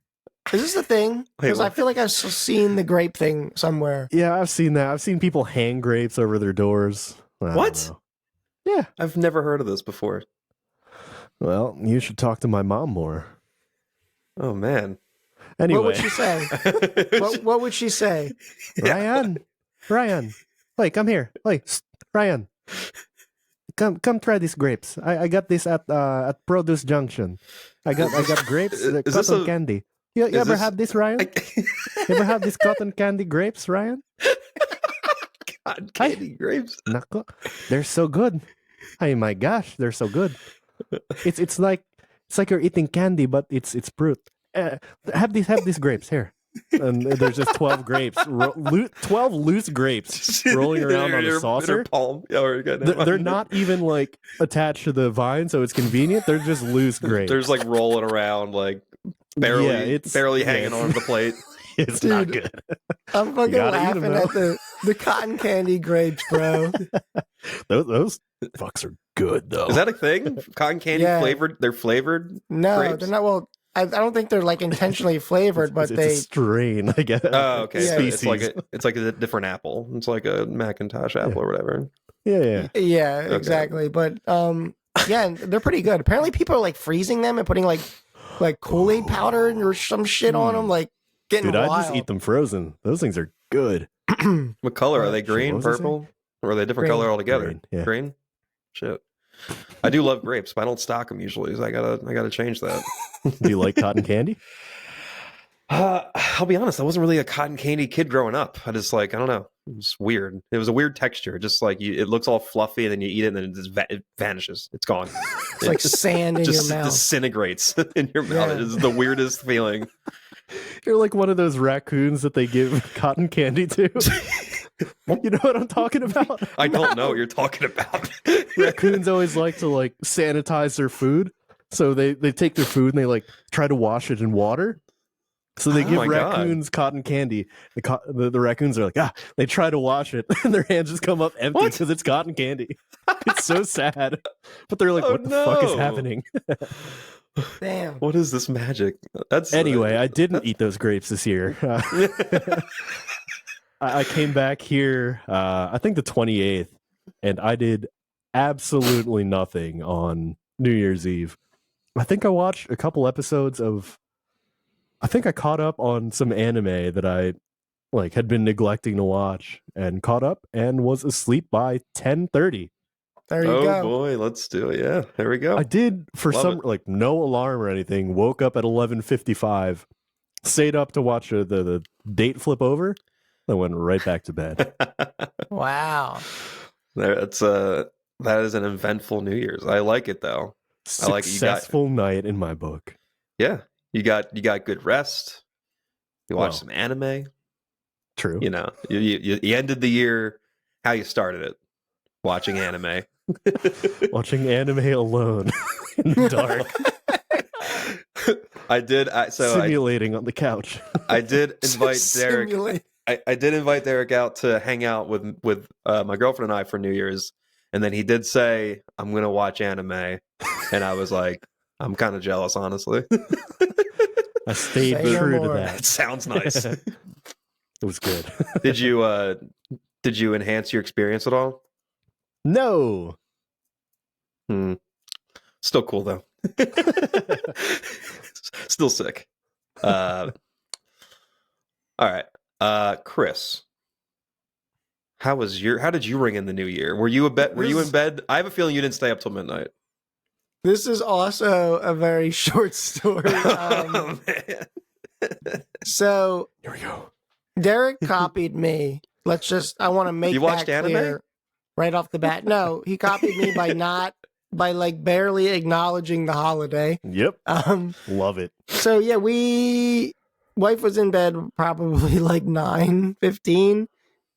Is this a thing? Because I what? feel like I've seen the grape thing somewhere. Yeah, I've seen that. I've seen people hang grapes over their doors. I don't What? know. Yeah. I've never heard of this before. Well, you should talk to my mom more. Oh man. Anyway. What would she say? what would she say? Ryan, hey, come here. Hey, Ryan, come try these grapes. I got this at Produce Junction. I got grapes, Is this cotton a- candy. You ever have this, Ryan? You ever have these cotton candy grapes, Ryan? God, candy grapes. Nako, they're so good. Oh my gosh, they're so good. It's like you're eating candy, but it's fruit. Have these grapes here. And there's just 12 grapes, 12 loose grapes rolling around on a saucer. In her palm. Yeah, They're not even like attached to the vine, so it's convenient. They're just loose grapes. They're just like rolling around, like barely hanging on the plate. It's not good. I'm fucking gotta eat 'em, laughing at the cotton candy grapes, bro. Those fucks are good though. Is that a thing? Cotton candy Yeah. flavored? They're flavored? No, Grapes? they're not. Well, I don't think they're like intentionally flavored, but it's they. a strain, I guess. Oh, okay. Yeah. So it's like a different apple. It's like a Macintosh apple or whatever. Yeah. Yeah, exactly. But yeah, they're pretty good. Apparently, people are like freezing them and putting like Kool-Aid powder or some shit on them, like getting Dude, wild. I just eat them frozen. Those things are good. What color are they? Shit, Green, what was I purple, or are they a different Green. color altogether? Green, yeah. Green. Shit. I do love grapes, but I don't stock them usually. So I gotta change that. Do you like cotton candy? I'll be honest. I wasn't really a cotton candy kid growing up. I just I don't know. It was weird. It was a weird texture. Just like it looks all fluffy, and then you eat it, and then it just it vanishes. It's gone. It's like sand in your just mouth. disintegrates in your mouth. Yeah. It is the weirdest feeling. You're like one of those raccoons that they give cotton candy to. You know what I'm talking about? I don't know what you're talking about. Raccoons always like to sanitize their food. So they take their food and they try to wash it in water. So they Oh give my God. raccoons cotton candy. The raccoons are like, they try to wash it and their hands just come up empty What? because it's cotton candy. It's so sad. But they're like, Oh, what the fuck is no. happening? Damn. What is this magic? That's Anyway, I didn't eat those grapes this year. I came back here, I think the 28th, and I did absolutely nothing on New Year's Eve. I think I watched a couple episodes of. I think I caught up on some anime that I like had been neglecting to watch, and caught up and was asleep by 10:30. There you Oh go. boy, let's do it. Yeah, there we go. I did for Love some it. like no alarm or anything. Woke up at 11:55, stayed up to watch the date flip over, then went right back to bed. Wow. That is an eventful New Year's. I like it though. I like it. Successful night in my book. Yeah, you got good rest. You watched Well, some anime. True. You know, you ended the year how you started it, watching anime. Watching anime alone in the dark, I did. simulating on the couch. I did invite Derick. Simulate. I did invite Derick out to hang out with my girlfriend and I for New Year's, and then he did say, "I'm going to watch anime," and I was like, "I'm kind of jealous, honestly." I stayed Say no true to more. that. That sounds nice. It was good. Did you enhance your experience at all? No. Still cool though. Still sick. All right. Chris, how did you ring in the new year? Were you in bed? I have a feeling you didn't stay up till midnight. This is also a very short story. Oh, man. So Here we go. Derick copied me. I want to make You watched that anime? clear right off the bat. No, he copied me by like barely acknowledging the holiday. Yep. Love it. So yeah, wife was in bed probably like 9:15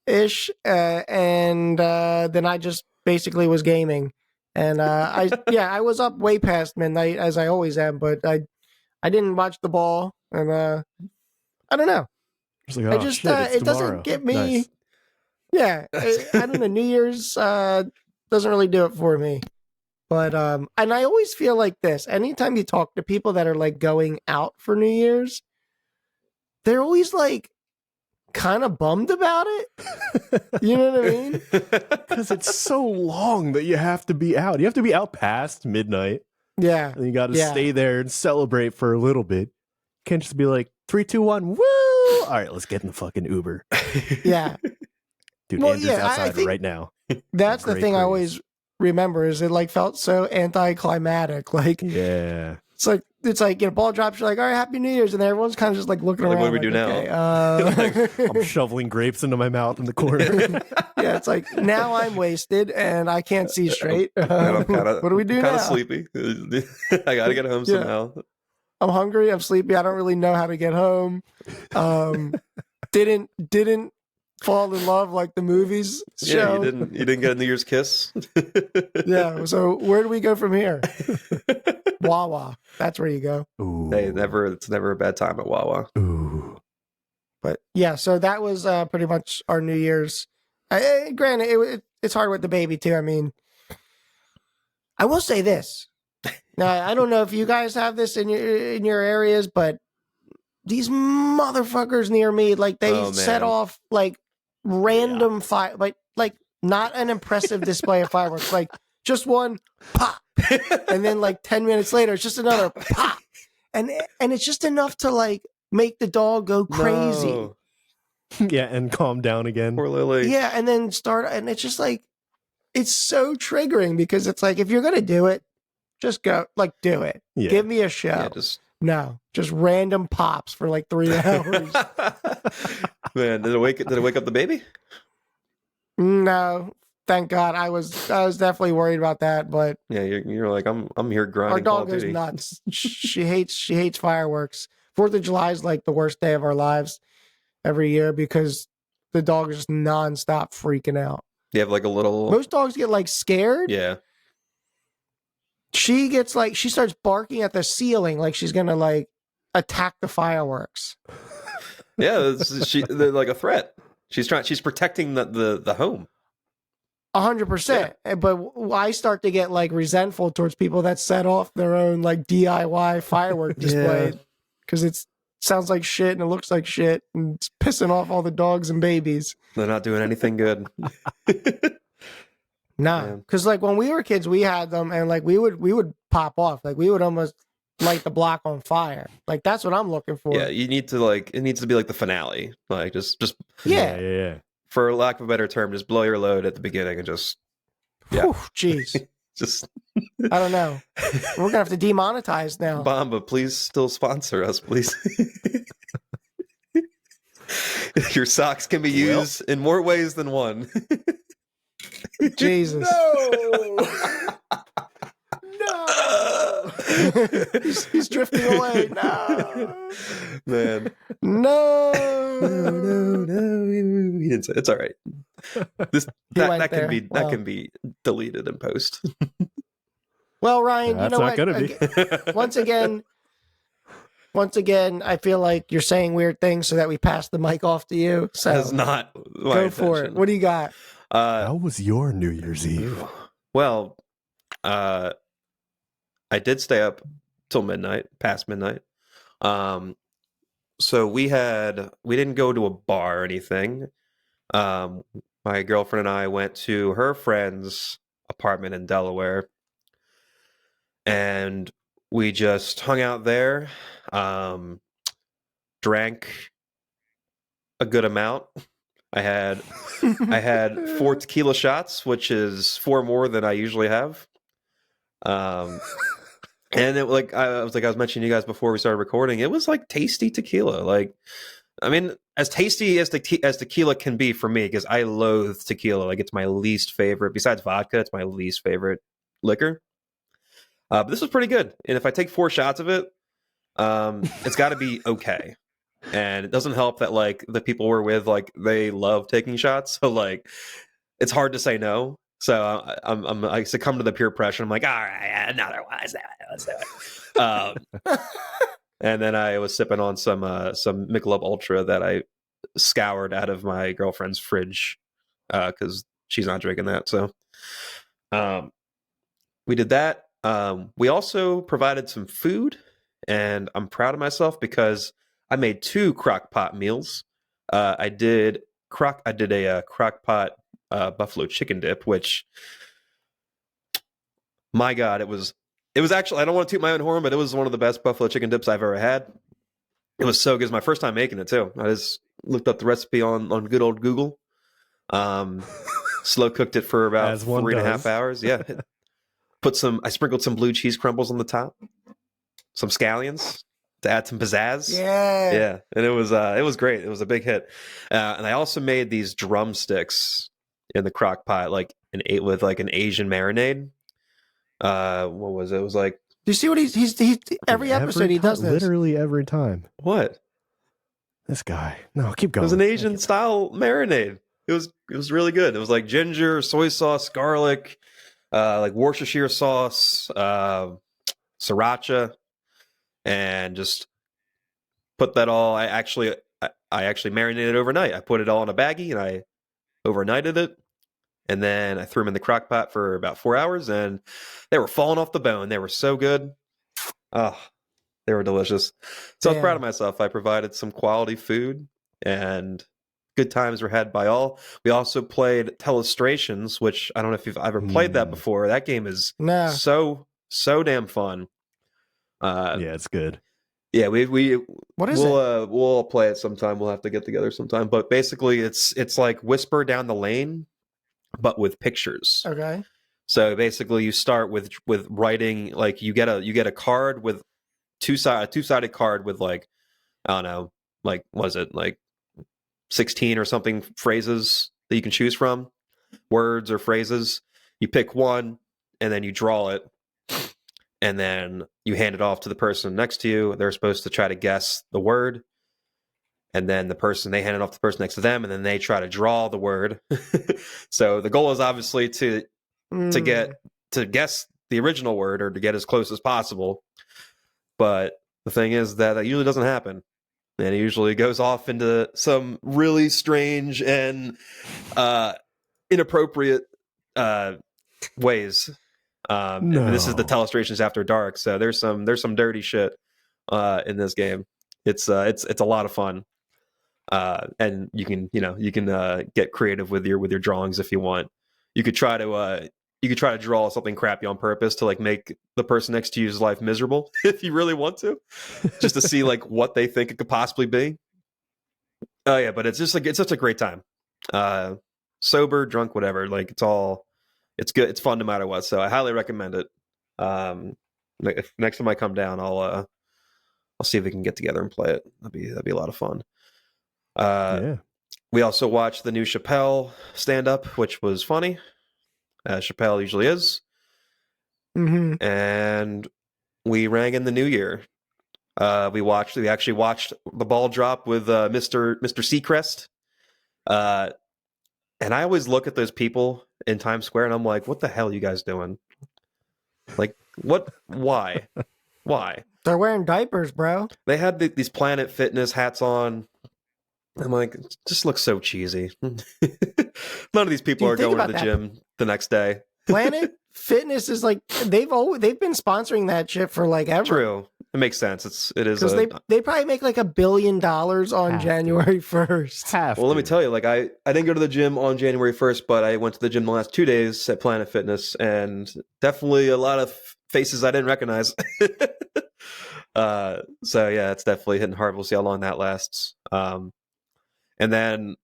ish, and then I just basically was gaming, and I was up way past midnight as I always am, but I didn't watch the ball, and I don't know. Just like, I oh, just shit, it's it tomorrow. doesn't get me. Nice. Yeah, I don't know. New Year's doesn't really do it for me. But and I always feel like this. Anytime you talk to people that are like going out for New Year's, they're always like kind of bummed about it. You know what I mean? Because it's so long that you have to be out. You have to be out past midnight. Yeah. And you got to Yeah. stay there and celebrate for a little bit. Can't just be like 3, 2, 1, woo! All right, let's get in the fucking Uber. Yeah. Dude, Well, Andrew's yeah, I outside think right now. That's the Great thing I praise. always remember is it like felt so anticlimactic. Like Yeah. it's like ball drops. You're like, all right, Happy New Year's, and then everyone's kind of just like looking Like, around. what do we do okay, now? I'm shoveling grapes into my mouth in the corner. yeah, it's like now I'm wasted and I can't see straight. I'm what do we do kind now? of sleepy. I got to get home Yeah. somehow. I'm hungry. I'm sleepy. I don't really know how to get home. Didn't fall in love like the movies Yeah, show. you didn't get a New Year's kiss. Yeah. So where do we go from here? Wawa. That's where you go. Ooh. Hey, it's never a bad time at Wawa. Ooh. But yeah, so that was pretty much our New Year's. Granted, it's hard with the baby too. I mean, I will say this. Now, I don't know if you guys have this in your areas, but these motherfuckers near me, like they Oh, set man. off like random fire, like not an impressive display of fireworks, like just one pop, and then like 10 minutes later, it's just another pop, and it's just enough to like make the dog go crazy. No. Yeah, and calm down again. Poor Lily. Yeah, and then start, and it's just like it's so triggering because it's like if you're gonna do it, just go, like do it. Yeah. Give me a show. Yeah, No, just random pops for like 3 hours. Man, did it wake up the baby? No, thank God. I was definitely worried about that, but Yeah, you're like I'm here grinding. our Call dog of is Duty. nuts. She hates fireworks. 4th of July is like the worst day of our lives every year because the dog is just nonstop freaking out. You have like a little. Most dogs get like scared. Yeah. She gets like she starts barking at the ceiling like she's gonna like attack the fireworks. Yeah, they're like a threat. She's protecting the home. 100%. But I start to get like resentful towards people that set off their own like DIY firework display because it sounds like shit and it looks like shit and it's pissing off all the dogs and babies. They're not doing anything good. Nah, Yeah. because like when we were kids, we had them and like we would pop off. Like we would almost light the block on fire. Like that's what I'm looking for. Yeah, you need to like it needs to be like the finale. Like just Yeah. for lack of a better term, just blow your load at the beginning and just yeah. Whew, jeez. just I don't know. We're gonna have to demonetize now. Bomba, please still sponsor us, please. Your socks can be used in more ways than one. Jesus. No. he's drifting away. No. Man. No. No. He didn't say it's all right. That can be deleted in post. Well, Ryan, That's you know not what? gonna be. Once again, I feel like you're saying weird things so that we pass the mic off to you. So That's not my go for it. intention. What do you got? How was your New Year's Eve? Well, I did stay up till midnight, past midnight. So we didn't go to a bar or anything. My girlfriend and I went to her friend's apartment in Delaware, and we just hung out there, drank a good amount. I had 4 tequila shots, which is 4 more than I usually have. And it I was mentioning to you guys before we started recording, it was like tasty tequila. Like, I mean, as tasty as tequila can be for me, because I loathe tequila. Like, it's my least favorite. Besides vodka, it's my least favorite liquor. But this was pretty good. And if I take 4 shots of it, it's got to be okay. And it doesn't help that like the people we're with, like they love taking shots, so like it's hard to say no. So I succumb to the peer pressure. I'm like, all right, another one. Let's do it. And then I was sipping on some Michelob Ultra that I scoured out of my girlfriend's fridge because she's not drinking that. So we did that. We also provided some food, and I'm proud of myself because I made 2 crock pot meals. I did a crock pot buffalo chicken dip, which, my God, it was actually, I don't want to toot my own horn, but it was one of the best buffalo chicken dips I've ever had. It was so good. It was my first time making it too. I just looked up the recipe on good old Google. Slow cooked it for about 3.5 hours. Yeah. I sprinkled some blue cheese crumbles on the top, some scallions to add some pizzazz. Yeah. And it was great. It was a big hit. And I also made these drumsticks in the crock pot, with an Asian marinade. What was it? It was like, do you see what he's every episode he does this? Literally every time. What? This guy. No, keep going. It was an Asian style marinade. It was really good. It was like ginger, soy sauce, garlic, like Worcestershire sauce, sriracha, and just put that all. I actually marinated overnight. I put it all in a baggie and I overnighted it, and then I threw them in the crock pot for about 4 hours, and they were falling off the bone. They were so good. Oh, they were delicious. So I was proud of myself. I provided some quality food, and good times were had by all. We also played Telestrations, which I don't know if you've ever played that before. That game is so damn fun. Yeah, it's good. Yeah, we what is it? We'll all play it sometime. We'll have to get together sometime. But basically, it's like Whisper Down the Lane, but with pictures. Okay. So basically, you start with writing, like you get a card with a two-sided card with like, I don't know, like was it like 16 or something phrases that you can choose from, words or phrases. You pick one and then you draw it, and then you hand it off to the person next to you. They're supposed to try to guess the word, and then they hand it off to the person next to them, and then they try to draw the word. So the goal is obviously to guess the original word, or to get as close as possible. But the thing is that usually doesn't happen. And it usually goes off into some really strange and inappropriate ways. And this is the Telestrations After Dark, so there's some dirty shit in this game. It's a lot of fun, and you can get creative with your drawings if you want. You could try to you could try to draw something crappy on purpose to like make the person next to you's life miserable if you really want to, just to see like what they think it could possibly be. Oh yeah, but it's just like it's such a great time. Sober, drunk, whatever. Like it's good. It's fun no matter what. So I highly recommend it. If next time I come down, I'll see if we can get together and play it. That'd be a lot of fun. Yeah. We also watched the new Chappelle stand up, which was funny, as Chappelle usually is. Mm-hmm. And we rang in the new year. We actually watched the ball drop with Mr. Seacrest. And I always look at those people in Times Square and I'm like, what the hell are you guys doing? Like, what? Why? They're wearing diapers, bro. They had these Planet Fitness hats on. I'm like, it just looks so cheesy. None of these people are going to the gym the next day. Planet Fitness is like they've been sponsoring that shit for like ever. True, it makes sense. It is because they probably make like $1 billion on January 1st. Well, let me tell you, like I didn't go to the gym on January 1st, but I went to the gym the last 2 days at Planet Fitness, and definitely a lot of faces I didn't recognize. So yeah, it's definitely hitting hard. We'll see how long that lasts. And then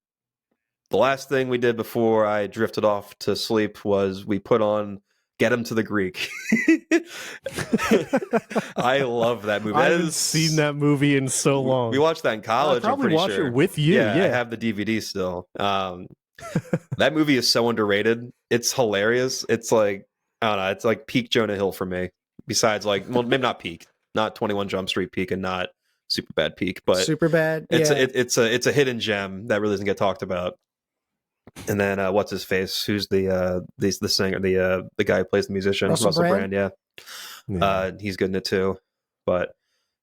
the last thing we did before I drifted off to sleep was we put on Get Him to the Greek. I love that movie. I haven't seen that movie in so long. We watched that in college. I'll probably I'm pretty watch sure. it with you. Yeah, I have the DVD still. That movie is so underrated. It's hilarious. It's like, I don't know. It's like peak Jonah Hill for me. Besides, like, well, maybe not peak, not 21 Jump Street peak, and not Superbad peak, but Superbad. It's a hidden gem that really doesn't get talked about. And then what's his face? Who's the singer, the guy who plays the musician? Russell Brand. Yeah. He's good in it too. But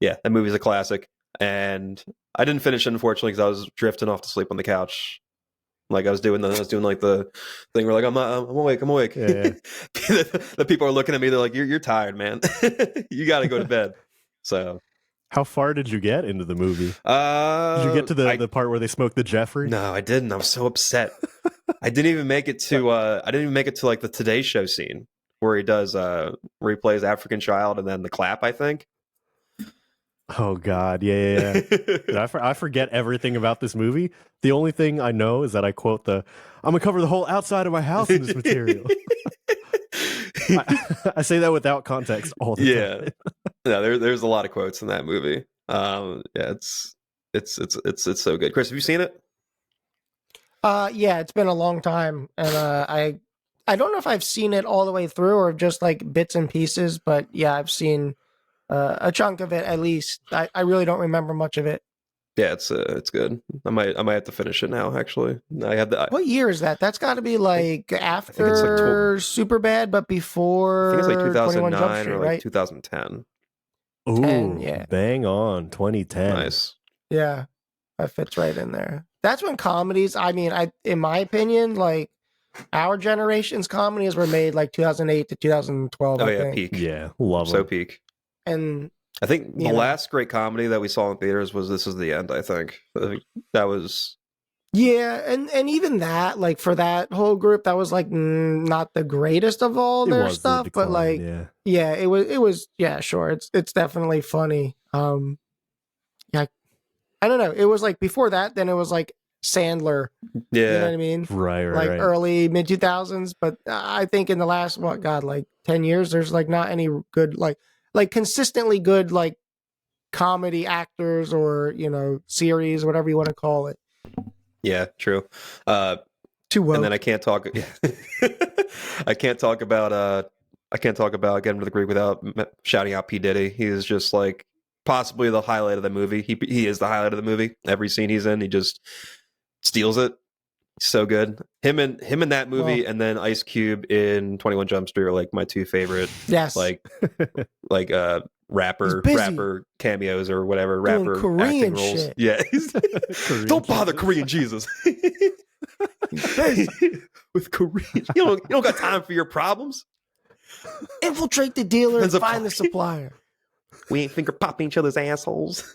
yeah, that movie's a classic. And I didn't finish it, unfortunately, because I was drifting off to sleep on the couch. Like I was doing like the thing where like I'm awake. Yeah. The people are looking at me. They're like, "You're tired, man. You got to go to bed." So, how far did you get into the movie? Did you get to the part where they smoke the Jeffrey? No, I didn't. I was so upset. I didn't even make it to. I didn't even make it to like the Today Show scene where he does where he plays African Child and then the clap. I think. Oh God, yeah. I forget everything about this movie. The only thing I know is that I quote "I'm gonna cover the whole outside of my house in this material." I say that without context all the time. Yeah. There's a lot of quotes in that movie. Yeah, it's so good. Chris, have you seen it? Yeah, it's been a long time, and I don't know if I've seen it all the way through or just like bits and pieces, but yeah, I've seen a chunk of it at least. I really don't remember much of it. Yeah, it's good. I might have to finish it now. Actually, I had the. What year is that? That's got to be like after Superbad, but before. I think it's like 2009 Street, or like right? 2010. Ooh, yeah, bang on 2010. Nice. Yeah, that fits right in there. That's when comedies. I mean, in my opinion, like our generation's comedies were made like 2008 to 2012. Oh I yeah, think. peak. Yeah, love so them. Peak. And I think the last great comedy that we saw in theaters was This Is the End. I think that was. Yeah, and even that, like for that whole group, that was like not the greatest of all their stuff, decline, but like, yeah, it was, yeah, sure, it's definitely funny. Yeah, I don't know, it was like before that, then it was like Sandler, Yeah, you know what I mean, right, like early mid 2000s, but I think in the last like 10 years, there's like not any good like consistently good like comedy actors or series, whatever you want to call it. Yeah, true. Too woke. And then I can't talk. I can't talk about Getting to the Greek without shouting out P. Diddy. He is just like possibly the highlight of the movie. He is the highlight of the movie. Every scene he's in, he just steals it. So good. Him in that movie, and then Ice Cube in 21 Jump Street are like my two favorite. Yes. Like rapper cameos or whatever. Doing rapper Korean acting roles. shit. Yeah. Don't bother Korean Jesus. With Korean, you don't got time for your problems. Infiltrate the dealer and find the supplier. We ain't finger popping each other's assholes.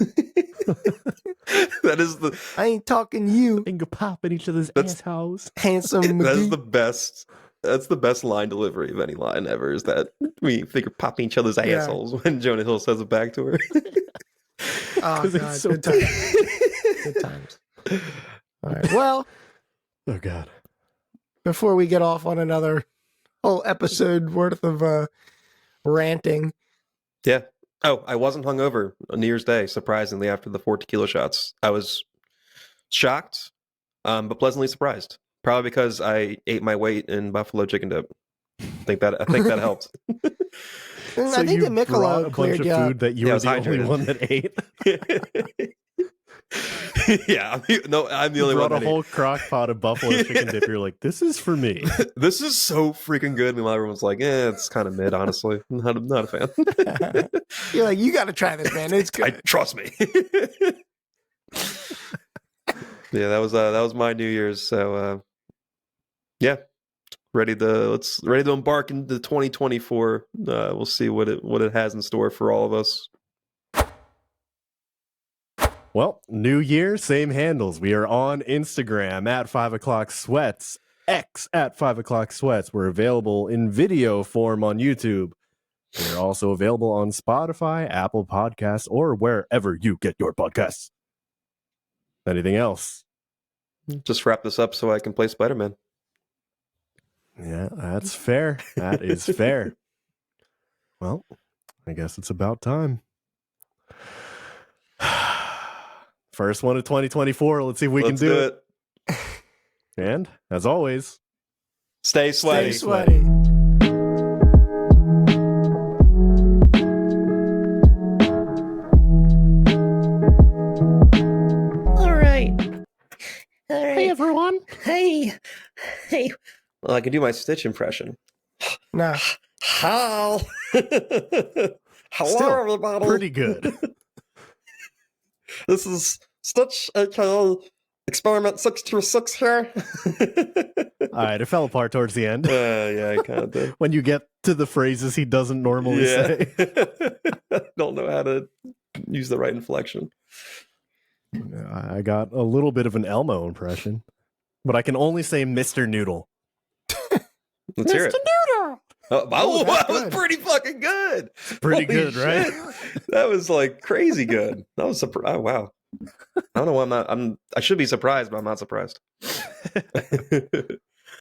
That is I ain't talking you. Finger popping each other's assholes. Handsome McGee. That is the best That's the best line delivery of any line ever. Is that we think we're popping each other's assholes when Jonah Hill says it back to her. Oh, 'Cause it's God. so Good times. Good times. All right. Well, Oh God. before we get off on another whole episode worth of ranting, Yeah. Oh, I wasn't hungover on New Year's Day, surprisingly, after the 4 tequila shots. I was shocked, but pleasantly surprised. Probably because I ate my weight in buffalo chicken dip. I think that helped. I think you the brought Michelob a bunch cleared of you up. food that you Yeah, I were was the only hydrated. one that ate. Yeah, I'm the You only one. brought a that whole crock pot of buffalo chicken dip. You're like, this is for me. This is so freaking good. Meanwhile, everyone's like, it's kind of mid, honestly. I'm not a fan. You're like, you got to try this, man. It's good. Trust me. Yeah, that was my New Year's. So yeah, ready to embark into 2024. We'll see what it has in store for all of us. Well, new year, same handles. We are on Instagram at 5 o'clock sweats, X at 5 o'clock sweats. We're available in video form on YouTube. We're also available on Spotify, Apple Podcasts, or wherever you get your podcasts. Anything else? Just wrap this up so I can play Spider-Man. Yeah, that's fair. That is fair. Well, I guess it's about time. First one of 2024. Let's see if we Let's can do it. it. And as always, Stay sweaty. Stay sweaty. All right. hey everyone. Hey. Well, I can do my Stitch impression. No. How? Hello, Still everybody. pretty good. This is Stitch, aka Experiment 626 here. All right, it fell apart towards the end Yeah, I kind of did. when you get to the phrases he doesn't normally say. Don't know how to use the right inflection. I got a little bit of an Elmo impression, but I can only say Mr. Noodle. Let's hear it. Noodle. Oh, that's that was good. pretty fucking good. Pretty Holy good, right? shit. That was like crazy good. That was oh wow. I don't know why I should be surprised, but I'm not surprised.